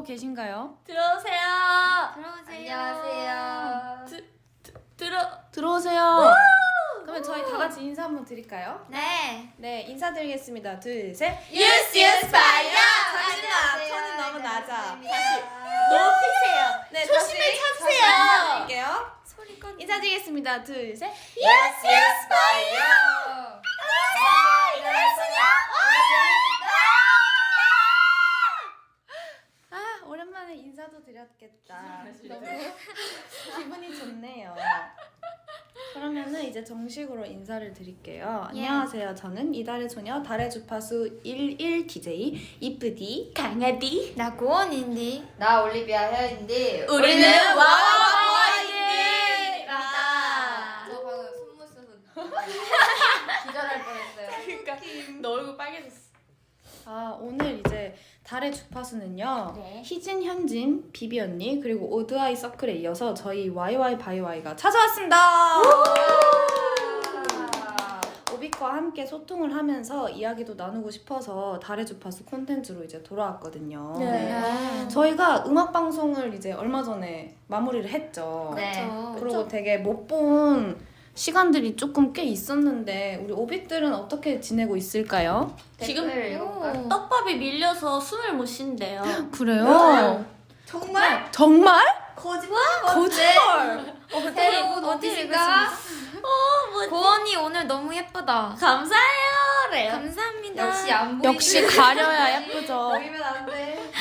계신가요? 들어오세요. 안녕하세요. 들어오세요. 그러면 저희 다 같이 인사 한번 드릴까요? 네. 네, 인사드리겠습니다. 둘, 셋. 유스 파이어. 잠시만, 톤이 너무 낮아. 높이세요. 네, 조심히 다시 찾으세요. 인사드릴게요. 소리 꺼. 인사드리겠습니다. 둘, 셋. 유스 파이어. 아, 오랜만에 인사도 드렸겠다. 너무 기분이 좋네요. 그러면은 이제 정식으로 인사를 드릴게요. 안녕하세요. 저는 이달의 소녀 달의 주파수 11 DJ 이쁘디 강아디. 나 고원인디. 나 올리비아 헤어인디. 우리는 와와와와입니다. 저 방금 숨못 쉬어서 기절할 뻔했어요. 그러니까 너 얼굴 빨개졌어. 아, 오늘 이제 달의 주파수는요. 네. 희진, 현진, 비비 언니 그리고 오드아이 서클에 이어서 저희 YY 바이와이가 찾아왔습니다. 오빅과 함께 소통을 하면서 이야기도 나누고 싶어서 달의 주파수 콘텐츠로 이제 돌아왔거든요. 네. 저희가 음악 방송을 이제 얼마 전에 마무리를 했죠. 네. 그리고 되게 못 본 시간들이 조금 꽤 있었는데 우리 오빅들은 어떻게 지내고 있을까요? 지금 댓글 읽어볼까? 떡밥이 밀려서 숨을 못 쉰대요. 그래요? 정말? 정말? 거짓말? 거짓말! 새로 온 오디가 뭐지? 고원이 오늘 너무 예쁘다. 감사해요래요. 감사합니다. 역시 안 보이는. 역시 가려야 예쁘죠. 보이면 안 돼.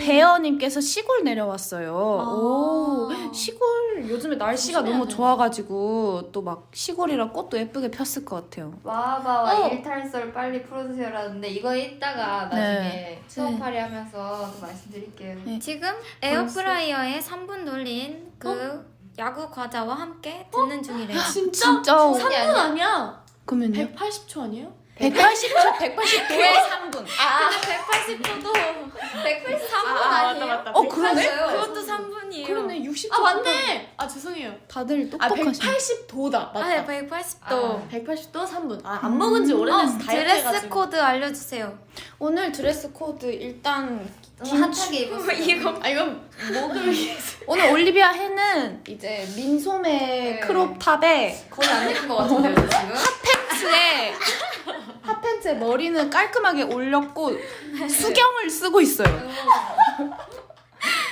배어님께서 시골 내려왔어요. 아. 오, 시골 요즘에 날씨가 너무 좋아가지고 또 막 시골이라 꽃도 예쁘게 폈을 것 같아요. 와바와 일탈설 빨리 풀어주세요라는데 이거 이따가 나중에 네. 수업팔이 하면서 또 말씀드릴게요. 네. 지금 에어프라이어에 3분 돌린 그 야구 과자와 함께 듣는 중이래요. 진짜? 3분 아니야. 그러면요? 180초 아니에요? 180초, 180도에 3분. 아, 180도도 183분 아니에요? 맞다. 그러네? 그것도 3분이에요. 그러네, 60초. 아 맞네. 아 죄송해요. 다들 아 똑똑하시네. 180도다. 맞다. 아, 180도. 180도 3분. 안 먹은 지 오래돼서 다이어트 드레스 해가지고. 코드 알려주세요. 오늘 드레스 코드 일단 핫하게 입었어요. 이건 목을 위해서. 오늘 올리비아 해는 이제 민소매 네. 크롭탑에 거의 안 입은 것 같은데요, 지금? 핫팬츠에 머리는 깔끔하게 올렸고 수경을 쓰고 있어요.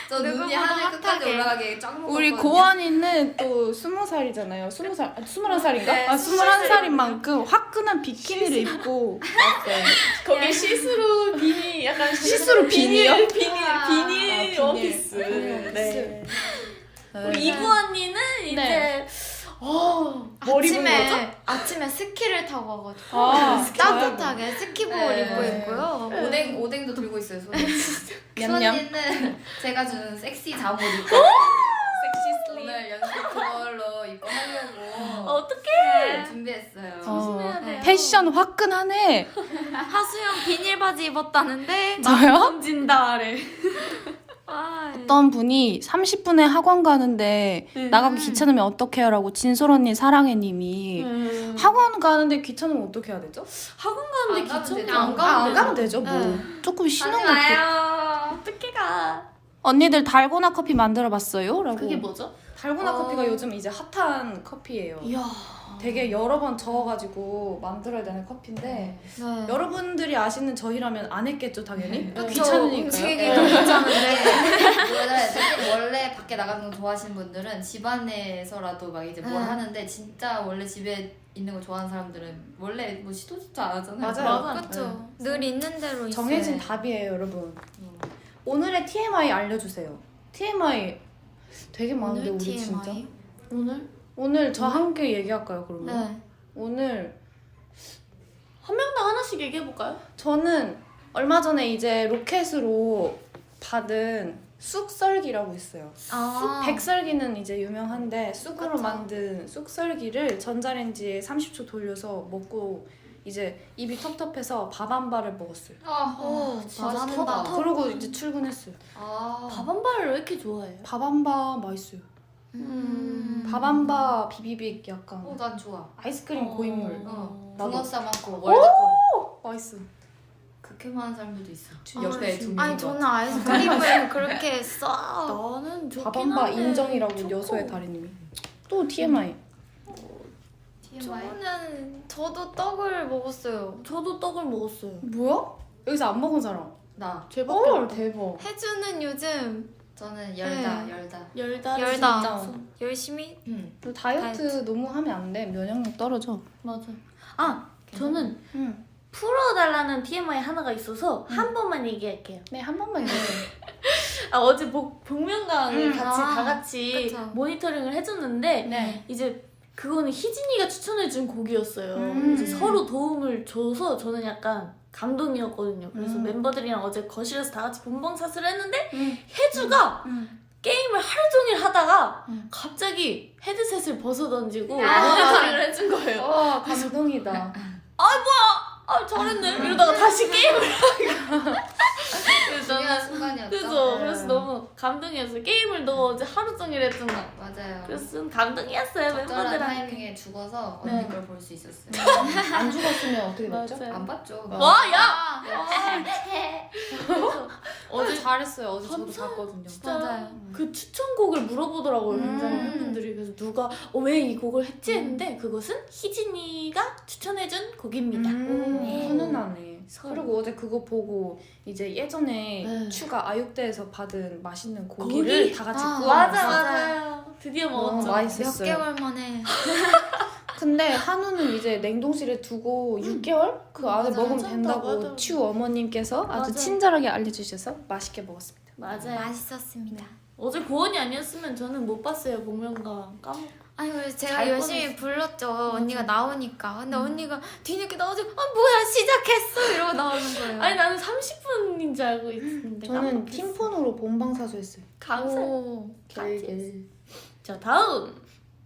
저 눈이 누구보다 하늘 끝까지 핫하게. 올라가게 쫙 먹었거든요. 우리 고원이는 또 20살이잖아요. 20살, 21살인가? 네, 21살인 만큼 화끈한 비키니를 입고 왔어요. 거기 시스루 비니 약간 시스루 비니요? 비닐 비닐. 원피스. 네. 우리 이구 언니는 이제 네. 머리 본 거죠? 아침에 스키를 타고 와가지고 아, 따뜻하게 스키복을 네. 입고 있고요. 오뎅도 들고 있어요, 손에. 냠냠. 수언니는 제가 주는 섹시 잠옷 입고 섹시 슬립. 오늘 연습 그걸로 입고 하려고 어떡해. 준비했어요. 조심해야 돼요. 패션 화끈하네. 하수영 비닐 바지 입었다는데 저요? 던진다래. 아, 어떤 분이 30분에 학원 가는데 나가기 귀찮으면 어떡해요? 라고 진솔 언니 사랑해님이 학원 가는데 귀찮으면 어떻게 해야 되죠? 학원 가는데 안 가면 귀찮아. 되죠. 안 가면 되죠. 뭐 조금 쉬는 것도. 가요. 어떻게 가? 언니들 달고나 커피 만들어 봤어요? 라고. 그게 뭐죠? 달고나 커피가 요즘 이제 핫한 커피예요. 이야. 되게 여러 번 저어가지고 만들어야 되는 커피인데 네. 여러분들이 아시는 저희라면 안 했겠죠 당연히. 네. 귀찮으니까요. 움직이기도 귀찮은데 원래 밖에 나가는 거 좋아하시는 분들은 집안에서라도 막 이제 뭘 네. 하는데 진짜 원래 집에 있는 거 좋아하는 사람들은 원래 뭐 시도조차 안 하잖아요. 맞아요. 그렇죠. 늘 있는 대로 있어요. 정해진 답이에요 여러분. 오늘의 TMI 알려주세요. TMI 되게 많은데 오늘 우리 TMI? 진짜. 오늘 저 함께 얘기할까요 그러면? 네. 오늘 한 명당 하나씩 얘기해 볼까요? 저는 얼마 전에 이제 로켓으로 받은 쑥썰기라고 있어요. 아, 백설기는 이제 유명한데 쑥으로 그쵸. 만든 쑥썰기를 전자레인지에 30초 돌려서 먹고 이제 입이 텁텁해서 밥 한 밥을 먹었어요. 오, 잘한다. 그러고 이제 출근했어요. 밥 한 발을 왜 이렇게 좋아해요? 밥 한 밥 맛있어요. 밥 한 밥 비비빅 약간 난 좋아. 아이스크림 고인물 어. 나도. 붕어 싸먹고 월드컵. 맛있어. 극혐하는 사람들도 있어. 아, 옆에 두 명. 아니 저는 아이스크림을 그렇게 써. 나는 좋긴 밥한바 한데 인정이라고 초코. 여소의 달인님이. 또 TMI. TMI. 저도 떡을 먹었어요. 저도 떡을 먹었어요. 뭐야? 여기서 안 먹은 사람. 나. 헐 대박. 혜주는 요즘 저는 열다. 열다. 열다. 진짜. 열심히 너 다이어트 너무 하면 안 돼. 면역력 떨어져. 맞아. 아 저는 응. 풀어달라는 TMI 하나가 있어서 한 번만 얘기할게요. 네, 한 번만 해주세요. 아 어제 복면가왕을 같이 아, 다 같이 그쵸. 모니터링을 해줬는데 네. 이제 그거는 희진이가 추천해준 곡이었어요. 이제 서로 도움을 줘서 저는 약간 감동이었거든요. 그래서 멤버들이랑 어제 거실에서 다 같이 본방사수를 했는데 혜주가 게임을 하루 종일 하다가 갑자기 헤드셋을 벗어 던지고 모니터링을 해준 거예요. 와, 감동이다. 아 잘했네 이러다가 다시 게임을 그래서 중요한 저는 순간이었죠. 그래서 네. 그래서 너무 감동이었어요. 게임을 너 어제 하루 종일 했잖아. 맞아요. 그래서 좀 감동이었어요 적절한 멤버들한테. 타이밍에 죽어서 네. 언니 걸 볼 수 있었어요. 안 죽었으면 어떻게 됐죠? 맞아요. 안 봤죠. 와 야! 아, 어제 잘했어요. 어제 저도 감사해요. 봤거든요. 진짜 맞아요. 그 추천곡을 물어보더라고요 굉장히 팬분들이. 그래서 누가 왜 이 곡을 했지 했는데 그것은 희진이가 추천해준 곡입니다. 훈훈하네. 서로. 그리고 어제 그거 보고 이제 예전에 네. 추가 아육대에서 받은 맛있는 고기? 고기를 다 같이 아, 구워 맞아 먹었어요. 맞아요. 드디어 너무 먹었죠. 몇 맛있었어요. 개월 만에. 근데 한우는 이제 냉동실에 두고 6개월 그 안에 맞아, 먹으면 맞아, 된다고 맞아. 추 어머님께서 아주 맞아. 친절하게 알려주셔서 맛있게 먹었습니다. 맞아요. 맛있었습니다. 어제 고원이 아니었으면 저는 못 봤어요 복면가왕. 까먹. 아니 그래서 제가 잘 열심히 불렀죠. 언니가 나오니까. 근데 언니가 뒤늦게 나와서 아 뭐야 시작했어 이러고 나오는 거예요. 아니 나는 30분인 줄 알고 있었는데. 저는 깜빡했어. 팀폰으로 본방사수했어요. 감사해요. 오. 자 다음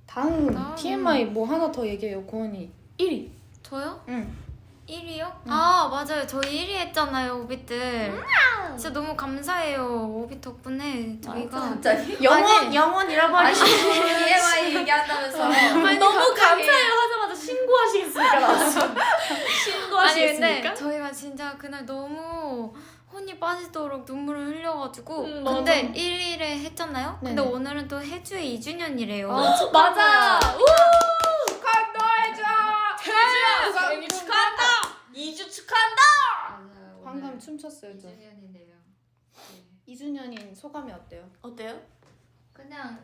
다음 TMI 뭐 하나 더 얘기해요, 고은이. 1위. 저요? 응. 1위요? 아 맞아요. 저희 1위 했잖아요 오빛들. 진짜 너무 감사해요. 오빛 덕분에 저희가 갑자기? 영원 잃어버리시. TMI 얘기한다면서. 아니, 너무 감사해요 하자마자 신고하시겠습니까 나왔어. 아니 신고하시겠습니까? 근데 저희가 진짜 그날 너무 혼이 빠지도록 눈물을 흘려가지고 맞아. 근데 1일에 했잖아요? 근데 네네. 오늘은 또 해주의 2주년이래요. 맞아. 축하한다. 생일 축하한다. 2주 축하한다. 맞아요. 방금 춤췄어요, 저. 2주년인데요. 2주년인 소감이 어때요? 어때요? 그냥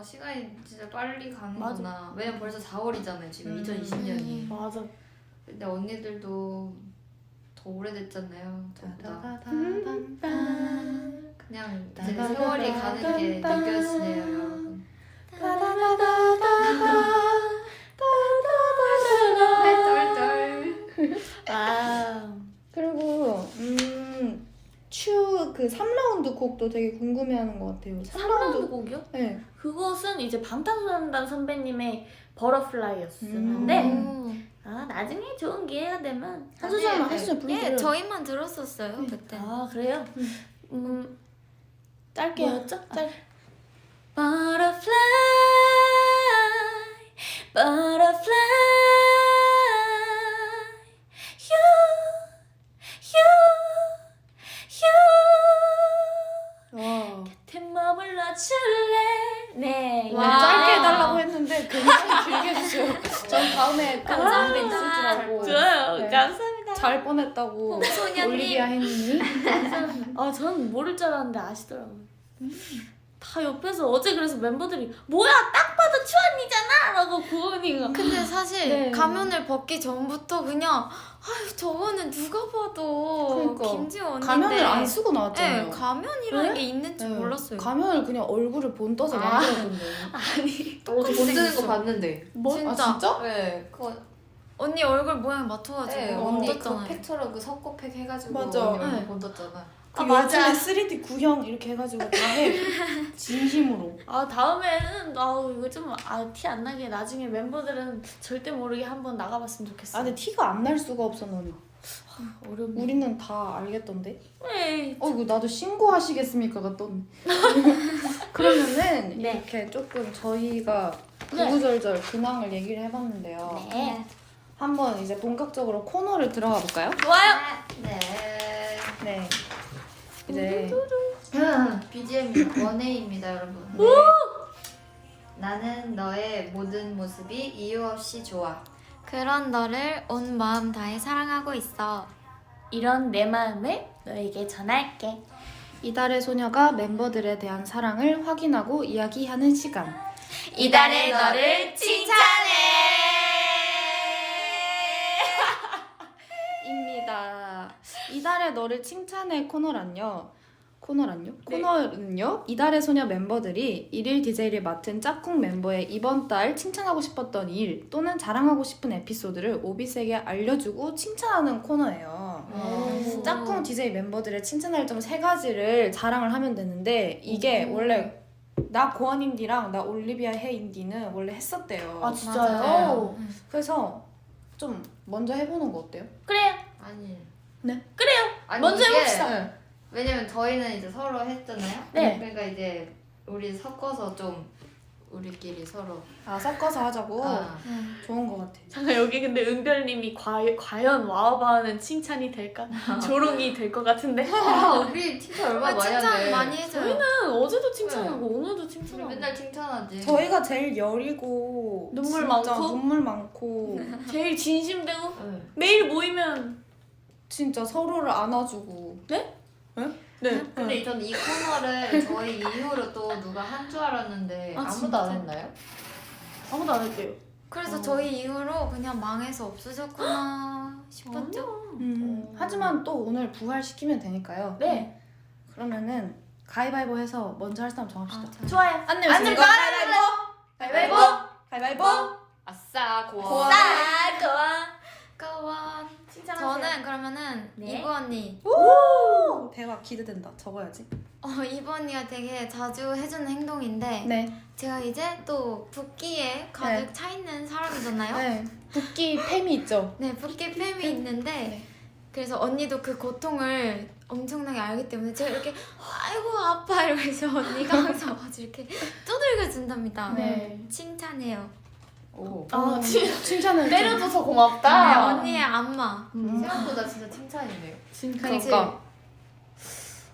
시간이 진짜 빨리 가는구나. 왜냐면 벌써 4월이잖아요. 지금 2020년이. 맞아. 근데 언니들도 더 오래됐잖아요. 저보다. 그냥 이제 세월이 가는 게 느껴지네요, 여러분. 아. 그리고 추 그 3라운드 곡도 되게 궁금해하는 것 같아요. 3라운드 곡이요? 네. 그것은 이제 방탄소년단 선배님의 버터플라이였었는데 아 나중에 좋은 기회가 되면 한 소절만 한 소절 예, 불러드려요. 저희만 들었었어요 그때. 아 그래요? 짧게. 뭐였죠? Butterfly, butterfly, 와. 곁에 머물러줄래? 네. 와. 짧게 해달라고 했는데 굉장히 길게 해주세요. 전 다음에 또 무대 있을 줄 알고. 좋아요. 네. 감사합니다. 잘 뻔했다고 홍소년님. 올리비아 혜님이. 아 저는 모를 줄 알았는데 아시더라고요. 다 옆에서 어제 그래서 member들이 뭐야 딱 봐도 추언니잖아 라고 고은이가 근데 사실 네. 가면을 벗기 전부터 그냥 아유 저거는 누가 봐도 그러니까. 김지원인데 가면을 안 쓰고 나왔잖아요. 네, 가면이라는 네? 게 있는지 네. 몰랐어요. 가면을 그냥 얼굴을 본떠서 만들었던데. 아니 어제 본 뜨는 거 봤는데. 뭐? 진짜. 아 진짜? 네, 그거 언니 얼굴 모양 맞춰가지고 네, 언니 그 얹었잖아요. 팩처럼 그 석고팩 해가지고 맞아. 언니 얼굴 네. 본떴잖아. 그 맞아. 요즘에 3D 구형 이렇게 해가지고 다 해. 진심으로. 아 다음에는 이거 좀 티 안 나게 나중에 멤버들은 절대 모르게 한번 나가봤으면 좋겠어. 아 근데 티가 안 날 수가 없어 너는. 어렵네. 우리는 다 알겠던데. 에이. 이거 나도 신고하시겠습니까 같더니. 그러면은 네. 이렇게 조금 저희가 네. 구구절절 근황을 얘기를 해봤는데요. 네. 한번 이제 본격적으로 코너를 들어가 볼까요? 좋아요. 네. 네. 이제 BGM이 원해입니다, 여러분. 네. 나는 너의 모든 모습이 이유 없이 좋아. 그런 너를 온 마음 다해 사랑하고 있어. 이런 내 마음을 너에게 전할게. 이달의 소녀가 멤버들에 대한 사랑을 확인하고 이야기하는 시간. 이달의 너를 칭찬해. 입니다. 이달의 너를 칭찬해 코너는요. 코너는요. 이달의 소녀 멤버들이 일일 DJ를 맡은 짝꿍 멤버의 이번 달 칭찬하고 싶었던 일 또는 자랑하고 싶은 에피소드를 오비스에게 알려주고 칭찬하는 코너예요. 오. 짝꿍 DJ 멤버들의 칭찬할 점 3가지를 자랑을 하면 되는데 이게 원래 나 고원인디랑 나 올리비아 해인디는 원래 했었대요. 아 진짜요? 맞아요. 그래서 좀 먼저 해보는 거 어때요? 그래요. 아니. 그래요. 아니, 먼저 이게 해봅시다. 왜냐면 저희는 이제 서로 했잖아요. 네. 그러니까 이제 우리 섞어서 좀 우리끼리 서로. 아 섞어서 하자고? 아. 좋은 거 같아. 잠깐 여기 근데 은별님이 과연 와우바는 칭찬이 될까? 조롱이 될 것 같은데. 우리 칭찬 얼마나 많이 칭찬 하는데. 많이 해줘요. 저희는 어제도 칭찬하고 오늘도 우리 칭찬하고. 맨날 칭찬하지. 저희가 제일 여리고 눈물 진짜 많고? 눈물 많고 제일 진심되고 네. 매일 모이면. 진짜 서로를 안아주고. 네? 네? 근데 저는 이 코너를 저희 이후로 또 누가 한 줄 알았는데 아, 아무도 진짜? 안 했나요? 아무도 안 했대요. 그래서 저희 이후로 그냥 망해서 없어졌구나 싶었죠. 하지만 또 오늘 부활시키면 되니까요. 네. 그러면은 가위바위보 해서 먼저 할 사람 정합시다. 좋아요. 안 내면 안 진 내면 거 가위바위보. 가위바위보. 아싸 고원. 고원. 고원. 고원. 칭찬하세요. 저는 그러면은 네. 이브 언니. 오! 대박 기대된다. 적어야지. 이브 언니가 되게 자주 해주는 행동인데 네. 제가 이제 또 붓기에 가득 차 있는 사람이잖아요. 네. 붓기 팸이 있죠. 네, 붓기 팸이 있는데 네. 그래서 언니도 그 고통을 엄청나게 알기 때문에 제가 이렇게 아이고 아파 이러면서 언니가 항상 와서 이렇게 두들겨 준답니다. 네. 칭찬해요. 오. 아, 칭찬을 때려줘서 네, 고맙다. 언니의 안마. 생각보다 진짜 칭찬이네요. 진짜. 그러니까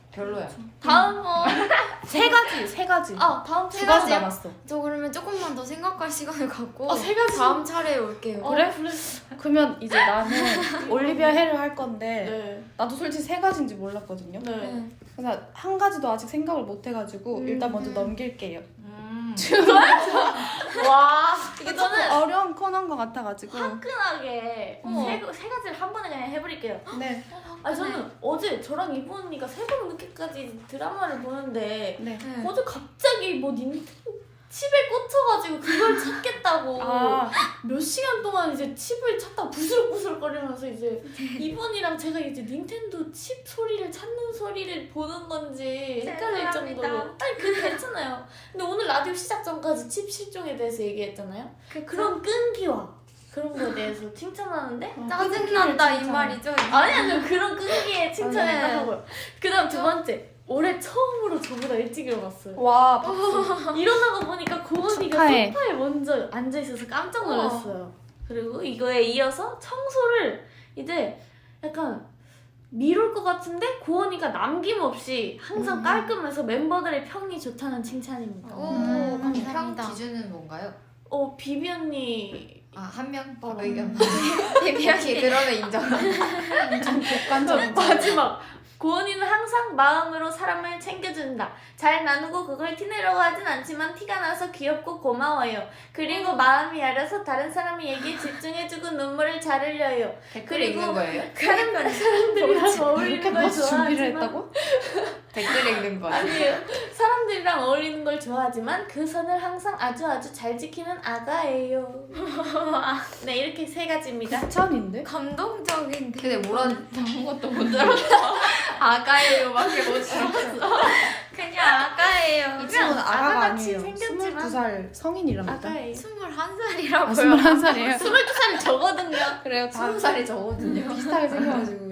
별로야. 다음 세 가지. 다음 두 세 가지 가지요? 남았어. 저 그러면 조금만 더 생각할 시간을 갖고 세 가지? 다음 차례에 올게요. 그래? 그러면 이제 나는 올리비아 해를 할 건데 네. 나도 솔직히 3가지인지 몰랐거든요. 네. 네. 그래서 한 가지도 아직 생각을 못 해가지고 일단 먼저 넘길게요. 와. 이게 저는 조금 어려운 코너인 것 같아가지고. 화끈하게 세 가지를 한 번에 그냥 해버릴게요. 네. 아 저는 어제 저랑 이브 언니가 새벽 늦게까지 드라마를 보는데 네. 네. 어제 갑자기 뭐 닌텐도 칩에 꽂혀가지고 그걸 찾겠다고 아, 몇 시간 동안 이제 칩을 찾다가 부스럭부스럭 거리면서 이제 이브 언니랑 제가 이제 닌텐도 칩 소리를 찾는 소리를 보는 건지 헷갈릴 죄송합니다. 정도로 아니 그게 괜찮아요. 근데 오늘 라디오 시작 전까지 칩 실종에 대해서 얘기했잖아요. 그런 끈기와 그런 거에 대해서 칭찬하는데 짜증난다 이 말이죠? 아니 그런 끈기에 칭찬을 네. 하고요. 그 다음 2번째 올해 처음으로 저보다 일찍 일어났어요. 와, 박수. 일어나고 보니까 고은이가 축하해. 소파에 먼저 앉아있어서 깜짝 놀랐어요. 그리고 이거에 이어서 청소를 이제 약간 미룰 것 같은데 고은이가 남김없이 항상 깔끔해서 멤버들의 평이 좋다는 칭찬입니다. 오, 평 감사합니다. 기준은 뭔가요? 비비 언니 한 명? 의견. 비비언니. 그러면 인정. 좀 객관적인. 마지막 고은이는 항상 마음으로 사람을 챙겨준다. 잘 나누고 그걸 티내려고 하진 않지만 티가 나서 귀엽고 고마워요. 그리고 마음이 여려서 다른 사람의 얘기에 집중해주고 눈물을 잘 흘려요. 댓글 그리고 읽는 거예요? 사람들이랑 어울리는 이렇게 걸 벌써 준비를 좋아하지만 했다고? 댓글 읽는 거. 아니에요. 사람들이랑 어울리는 걸 좋아하지만 그 선을 항상 아주 잘 지키는 아가예요. 네 이렇게 3가지입니다. 칭찬인데? 감동적인데. 근데 아무것도 못 들었어. 아가예요밖에 못 들었어. 그냥 아가예요. 이 친구는 아가가 아가같이 아니에요. 생겼지만 22살 성인이랍니다. 아가예요. 21살이라고요. 21살이에요. 22살이 저거든요. 그래요. 다 20살이 저거든요. 비슷하게 생겨가지고.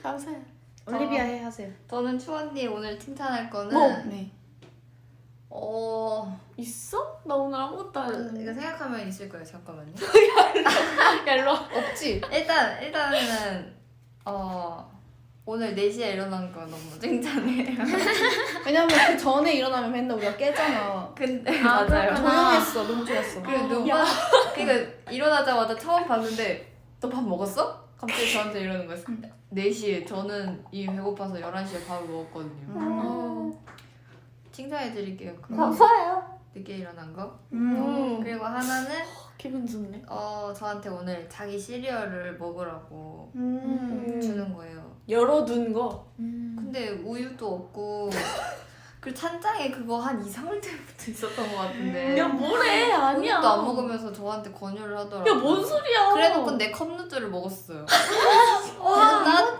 감사해요. 올리비아 해 하세요. 저는 추언니 오늘 칭찬할 거는 뭐? 네. 있어? 나 오늘 아무것도 안 했는데. 이거 생각하면 있을 거예요. 잠깐만요. 야, 일로 와. 없지? 일단은 오늘 4시에 일어난 거 너무 칭찬해요. 왜냐면 그 전에 일어나면 맨날 우리가 깨잖아. 근데 아, 맞아요. 그렇구나. 조용했어. 너무 좋았어. 그리고 누가 그러니까 일어나자마자 처음 봤는데 너 밥 먹었어? 갑자기 저한테 이러는 거였어. 4시에 저는 이미 배고파서 11시에 밥을 먹었거든요. 칭찬해드릴게요. 감사해요. 늦게 일어난 거. 음. 그리고 하나는 기분 좋네. 저한테 오늘 자기 시리얼을 먹으라고 음. 주는 거예요. 열어둔 거. 근데 우유도 없고 그리고 찬장에 그거 한 2, 3일 때부터 있었던 것 같은데 야, 뭐래? 아니야. 우유도 안 먹으면서 저한테 권유를 하더라고요. 야, 뭔 소리야? 그래놓고 내 컵누들을 먹었어요.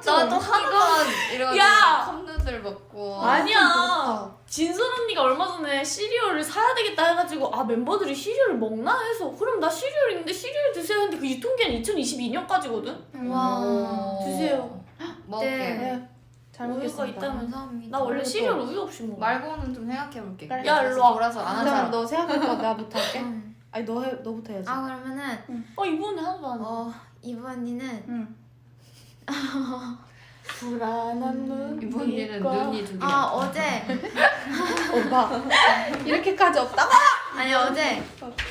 나도 하루만 이래가지고 야! 컵누들 먹고 아니야. 진솔 언니가 얼마 전에 시리얼을 사야 되겠다 해가지고 멤버들이 시리얼을 먹나 해서 그럼 나 시리얼 있는데 시리얼 드세요 했는데 그 유통기한 2022년까지거든? 와. 드세요. 먹을게. 네. 잘 우유가 먹겠습니다. 있다면 감사합니다. 나 원래 시리얼 우유 없이 먹어. 말고는 좀 생각해볼게. 그래. 야, 일로 와. 돌아서 안 한 그럼 사람. 너 생각할 거 나부터 할게. 응. 아니 너부터 해야지. 아 그러면은 이번에 하나도 안 해. 이번이는 응. 불안한 눈. 이번 얘는 눈이 두 개. 어제 오빠 이렇게까지 없다. 아니 어제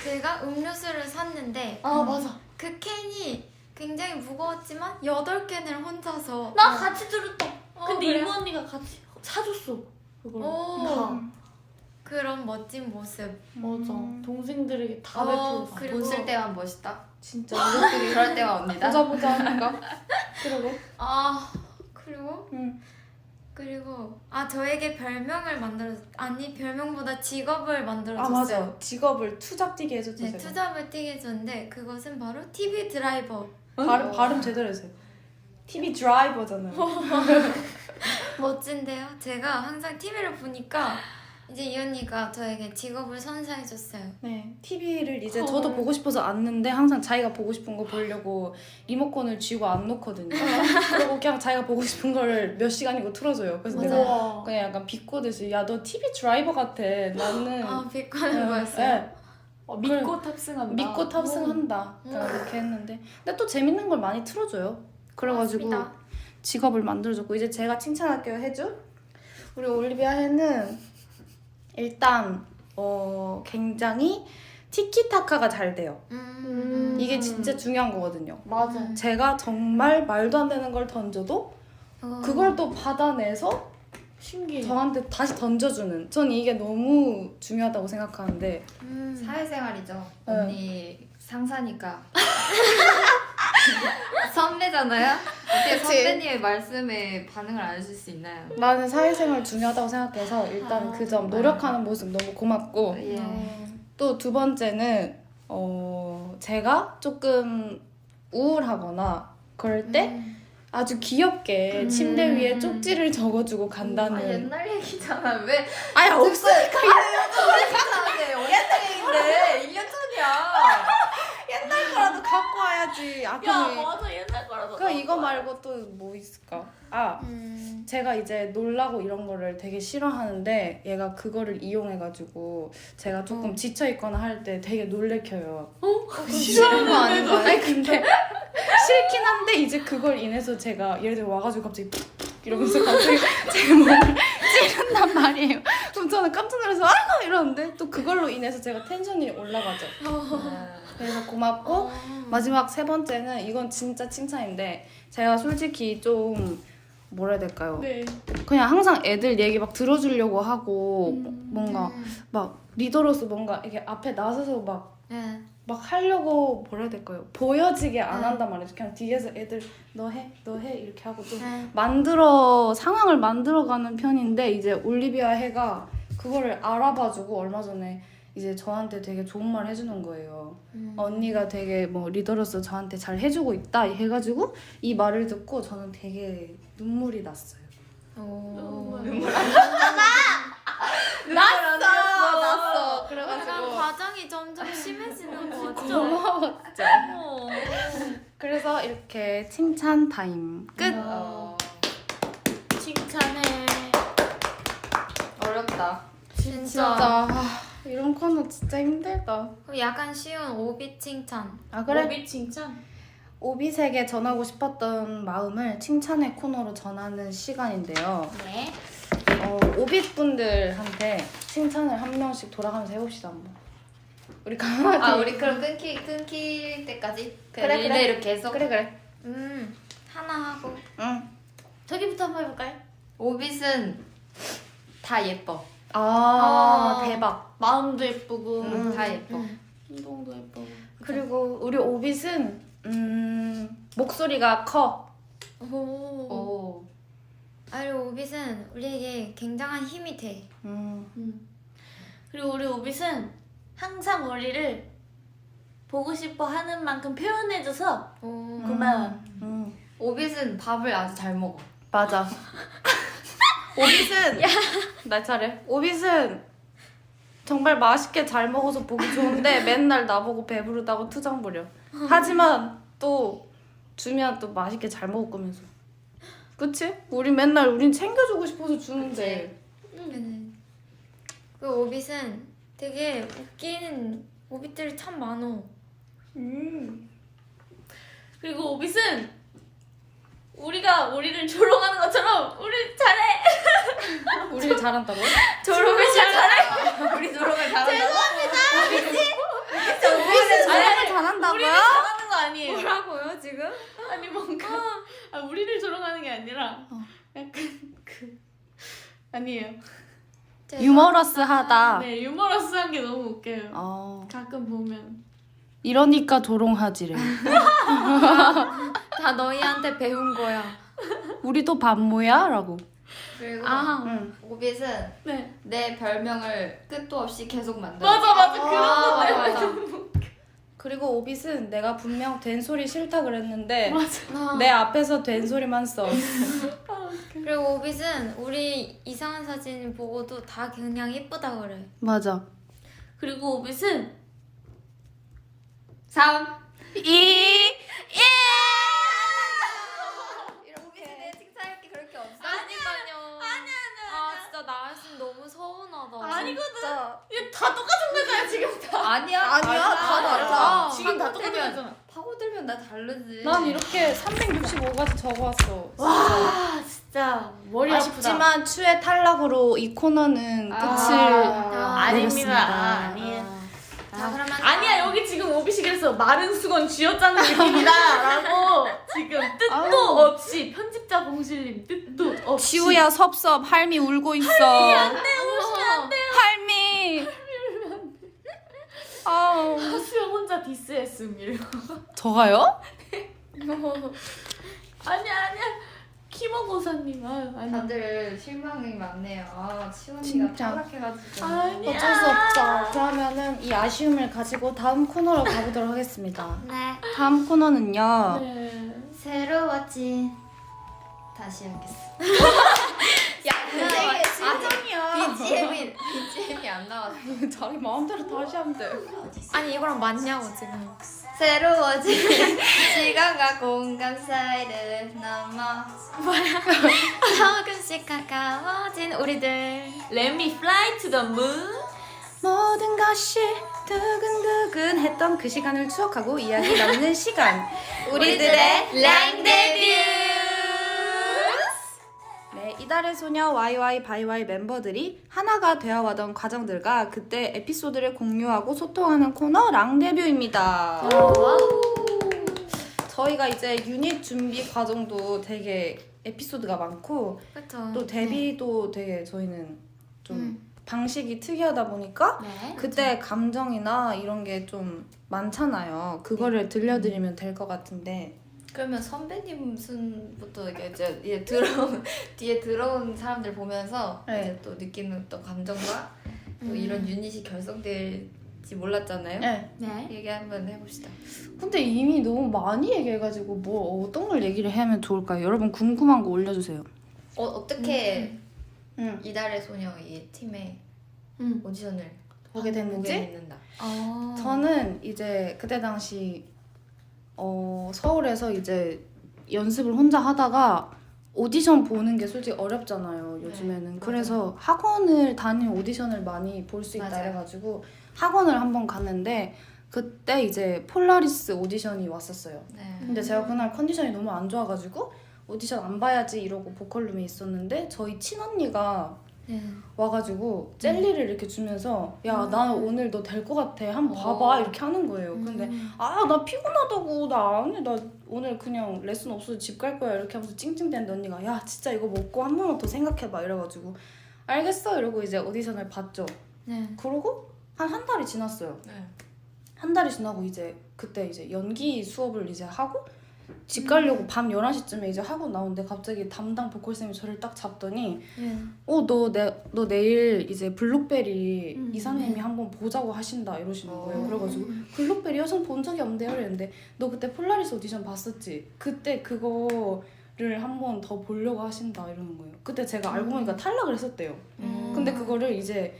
제가 음료수를 샀는데 맞아. 그 캔이 굉장히 무거웠지만 8캔을 혼자서 나 같이 들었다. 근데 그래요? 이모 언니가 같이 사줬어. 그걸. 오. 다. 그런 멋진 모습. 맞아. 동생들에게 다 어, 베풀었어. 그리고- 돈 쓸 때만 멋있다. 진짜 이것들이 그럴 때만 언니다. 보자 하니까. 그러게. 그리고 응. 그리고 저에게 별명을 별명보다 직업을 만들어줬어요. 맞아. 직업을 투잡 뛰게 해줬죠. 네, 제가. 투잡을 뛰게 해줬는데 그것은 바로 TV 드라이버. 발음 제대로 해주세요. TV 드라이버잖아요. 멋진데요? 제가 항상 TV를 보니까 이제 이 언니가 저에게 직업을 선사해줬어요. 네, TV를 이제 저도 보고 싶어서 안는데 항상 자기가 보고 싶은 거 보려고 리모컨을 쥐고 안 놓거든요. 그리고 그냥 자기가 보고 싶은 거를 몇 시간이고 틀어줘요. 그래서 내가 우와. 그냥 약간 비꼬듯이 야 너 TV 드라이버 같아. 나는 비꼬는 거였어요. 네, 믿고 탑승한다. 믿고 탑승한다. 그렇게 했는데 근데 또 재밌는 걸 많이 틀어줘요. 그래가지고 맞습니다. 직업을 만들어줬고 이제 제가 칭찬할게요. 해주 우리 올리비아 해는 일단 굉장히 티키타카가 잘 돼요. 이게 진짜 중요한 거거든요. 맞아. 제가 정말 말도 안 되는 걸 던져도 그걸 또 받아내서 신기해. 저한테 다시 던져주는 전 이게 너무 중요하다고 생각하는데 사회생활이죠. 네. 언니 상사니까. 선배잖아요. 어떻게 그치. 선배님의 말씀에 반응을 안 해줄 수 있나요? 나는 사회생활 중요하다고 생각해서 일단 그 점 노력하는 모습 너무 고맙고 예. 또 두 번째는 제가 조금 우울하거나 그럴 때 아주 귀엽게 침대 위에 쪽지를 적어주고 간다는 옛날 얘기잖아. 왜? 아니 없으니까 옛날 얘기인데 1년 전이야. 옛날 거라도 갖고 와야지. 야, 그럼 맞아. 옛날 거라서. 그럼 이거 말고 또 뭐 있을까? 제가 이제 놀라고 이런 거를 되게 싫어하는데 얘가 그거를 이용해가지고 제가 조금 지쳐있거나 할 때 되게 놀래켜요. 싫은 거 아닌가요? 아니 근데 싫긴 한데 이제 그걸 인해서 제가 예를 들어 와가지고 갑자기 이러면서 갑자기 제 몸을 찌른단 말이에요. 그럼 저는 깜짝 놀라서 아이고 이러는데 또 그걸로 인해서 제가 텐션이 올라가죠. 그래서 고맙고 마지막 세 번째는 이건 진짜 칭찬인데 제가 솔직히 좀 뭐라 해야 될까요? 네. 그냥 항상 애들 얘기 막 들어주려고 하고 뭔가 막 리더로서 뭔가 이렇게 앞에 나서서 막 하려고 뭐라 해야 될까요? 보여지게 안 한단 말이죠. 그냥 뒤에서 애들 너 해 이렇게 하고 좀 상황을 만들어가는 편인데 이제 올리비아 해가 그거를 알아봐주고 얼마 전에 이제 저한테 되게 좋은 말 해주는 거예요. 언니가 되게 뭐 리더로서 저한테 잘 해주고 있다 해가지고 이 말을 듣고 저는 되게 눈물이 났어요. 났어. 약간 그래가지고 과정이 점점 심해지는 거 같죠? 고마웠죠. 그래서 이렇게 칭찬 타임 끝. 칭찬해. 어렵다. 진짜 이런 코너 진짜 힘들다. 그럼 약간 쉬운 오비 칭찬. 아 그래? 오비 칭찬. 오빛에게 전하고 싶었던 마음을 칭찬의 코너로 전하는 시간인데요. 네. 오빛 분들한테 칭찬을 한 명씩 돌아가면서 해봅시다 한번. 우리 강아지. 아 우리 그럼 끊길 때까지 그래, 릴레이로 계속. 그래. 하나 하고. 응. 저기부터 한번 해볼까요? 오빛은 다 예뻐. 대박. 마음도 예쁘고 다 예뻐. 행동도 예쁘고. 그리고 우리 오빛은 목소리가 커. 오. 오. 아니 오빗은 우리에게 굉장한 힘이 돼. 그리고 우리 오빛은 항상 우리를 보고 싶어 하는 만큼 표현해줘서 오. 고마워. 오빛은 밥을 아주 잘 먹어. 맞아. 오빛은 날 차례. 오빛은 정말 맛있게 잘 먹어서 보기 좋은데 맨날 나보고 배부르다고 투정 부려. 하지만 또 주면 또 맛있게 잘 먹을 거면서. 그치? 우린 챙겨주고 싶어서 주는데. 그 오빗은 되게 웃기는 오빗들이 참 많어. 그리고 오빛은 우리가 우리를 조롱하는 것처럼 우리 잘해. 우리를 잘한다고? 졸업을 잘해. 우리 조롱을 잘한다고? 오빛은 아니, 잘한다고요? 우리를 잘하는 거 아니에요. 뭐라고요 지금? 아니 뭔가 우리를 조롱하는 게 아니라 약간 아니에요. 유머러스하다. 네 유머러스한 게 너무 웃겨요. 가끔 보면. 이러니까 조롱하지래. 다 너희한테 배운 거야. 우리도 반모야? 라고. 그리고 응. 오빛은 네. 내 별명을 끝도 없이 계속 만들어. 맞아 그런 건데. 맞아. 그리고 오빛은 내가 분명 된 소리 싫다 그랬는데 맞아. 내 앞에서 된 소리만 써. 그리고 오빗은 우리 이상한 사진 보고도 다 그냥 예쁘다 그래. 맞아. 그리고 오빛은 3 2 오빛에 대해 칭찬할 게 그렇게 없어? 아니까요. 아 진짜 나 했으면 너무 서운하다. 아니거든. 다 똑같은 거잖아 지금 다. 아니야 다 달라. 지금 다 똑같은 거잖아. 파고들면 나 다르지. 난 이렇게 365가지 적어왔어. 와 진짜 머리 아프다. 아쉽지만 추의 탈락으로 이 코너는 끝을 아닙니다. 내렸습니다. 아니에요. 자 그러면 아니야 여기 지금 오빛이 그래서 마른 수건 쥐어짜는 느낌이다라고 지금 뜻도 아우. 없이 편집자 공실님 뜻도 없이 지우야 섭섭 할미 울고 있어. 안돼 오시면 안 돼요. 할미. 아우. 수영 혼자 디스했음 이러고. 저가요? 아니야 키모고사님 아니 다들 실망이 많네요. 치원이가 진짜. 탈락해가지고. 아니야. 어쩔 수 없죠. 그러면은 이 아쉬움을 가지고 다음 코너로 가보도록 하겠습니다. 네. 다음 코너는요. 네. 새로워진 다시 하겠어. 야, 진정이야. BGM이 안 나왔어. 자기 마음대로 다시 하면 돼. 아니 이거랑 맞냐고 지금. 새로워진 시간과 공간 사이를 넘어. 조금씩 가까워진 우리들. Let me fly to the moon. 모든 것이 두근두근했던 그 시간을 추억하고 이야기 나누는 시간. 우리들의 랑 데뷔. 네, 이달의 소녀 YY 바이와이 멤버들이 하나가 되어가던 과정들과 그때 에피소드를 공유하고 소통하는 코너 랑데뷔입니다. 저희가 이제 유닛 준비 과정도 되게 에피소드가 많고 그렇죠. 또 데뷔도 되게 저희는 좀 방식이 특이하다 보니까 네. 그때 감정이나 이런 게 좀 많잖아요. 그거를 들려드리면 될 것 같은데. 그러면 선배님 순부터 이제 뒤에 들어온 사람들 보면서 네. 이제 또 느끼는 또 감정과 또 이런 유닛이 결성될지 몰랐잖아요. 네. 네. 얘기 한번 해봅시다. 근데 이미 너무 많이 얘기해가지고 뭐 어떤 걸 얘기를 하면 좋을까요? 여러분 궁금한 거 올려주세요. 어떻게 응. 이달의 소녀 이 팀의 오디션을 보게 됐는지? 됐는다. 저는 이제 그때 당시 서울에서 이제 연습을 혼자 하다가 오디션 보는 게 솔직히 어렵잖아요 요즘에는. 그래서 학원을 다니는 오디션을 많이 볼 수 있다 맞아요. 해가지고 학원을 한번 갔는데 그때 이제 폴라리스 오디션이 왔었어요. 네. 근데 제가 그날 컨디션이 너무 안 좋아가지고 오디션 안 봐야지 이러고 보컬룸에 있었는데 저희 친언니가 네. 와가지고 젤리를 이렇게 주면서 야 나는 오늘 너 될 것 같아 한번 봐봐 이렇게 하는 거예요. 근데 아 나 피곤하다고 나 오늘 그냥 레슨 없어서 집 갈 거야 이렇게 하면서 찡찡대는데 언니가 야 진짜 이거 먹고 한 번만 더 생각해봐 이래가지고 알겠어 이러고 이제 오디션을 봤죠. 네. 그러고 한 달이 지났어요. 네. 한 달이 지나고 이제 그때 이제 연기 수업을 이제 하고 집 가려고 밤 11시쯤에 이제 하고 나오는데 갑자기 담당 보컬쌤이 저를 딱 잡더니 네. 너 내일 이제 블록베리 이사님이 한번 보자고 하신다 이러시는 거예요. 그래가지고 블록베리 여성 본 적이 없는데요 이랬는데 너 그때 폴라리스 오디션 봤었지? 그때 그거를 한번 더 보려고 하신다 이러는 거예요. 그때 제가 알고 보니까 탈락을 했었대요. 근데 그거를 이제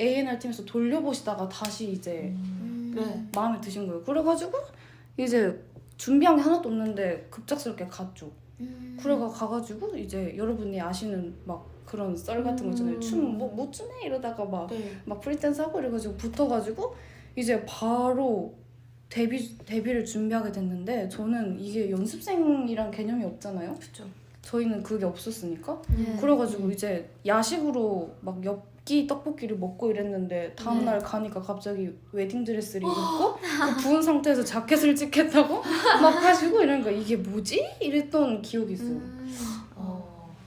A&R 팀에서 돌려보시다가 다시 이제 네. 마음에 드신 거예요. 그래가지고 이제 준비한 게 하나도 없는데 급작스럽게 갔죠. 그래가 가가지고 이제 여러분이 아시는 막 그런 썰 같은 거 있잖아요. 춤 못 추네 이러다가 막 프리댄스 하고 이래가지고 붙어가지고 이제 바로 데뷔를 준비하게 됐는데 저는 이게 연습생이란 개념이 없잖아요. 그쵸. 저희는 그게 없었으니까. 네. 그래가지고 이제 야식으로 막 엽기 떡볶이를 먹고 이랬는데 다음날 가니까 갑자기 웨딩드레스를 입고 그 부은 상태에서 자켓을 찍겠다고 막 하시고 이러니까 이게 뭐지? 이랬던 기억이 있어요.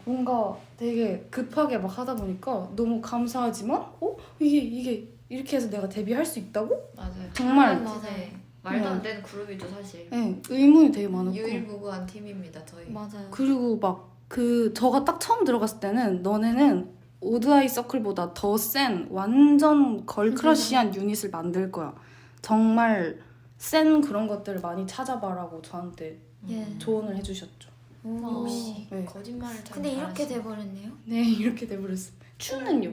뭔가 되게 급하게 막 하다 보니까 너무 감사하지만 이게 이렇게 해서 내가 데뷔할 수 있다고? 맞아요. 정말 맞아요. 네. 말도 안 되는 그룹이죠 사실. 네, 의문이 되게 많았고 유일무구한 팀입니다 저희. 맞아요. 그리고 막 저가 딱 처음 들어갔을 때는 너네는 오드아이 서클보다 더 센 완전 걸크러쉬한 유닛을 만들 거야. 정말 센 그런 것들을 많이 찾아봐라고 저한테 예. 조언을 해주셨죠. 역시 네. 거짓말을 잘. 근데 이렇게 잘하시네. 돼버렸네요. 네 이렇게 돼버렸어. 춤은요?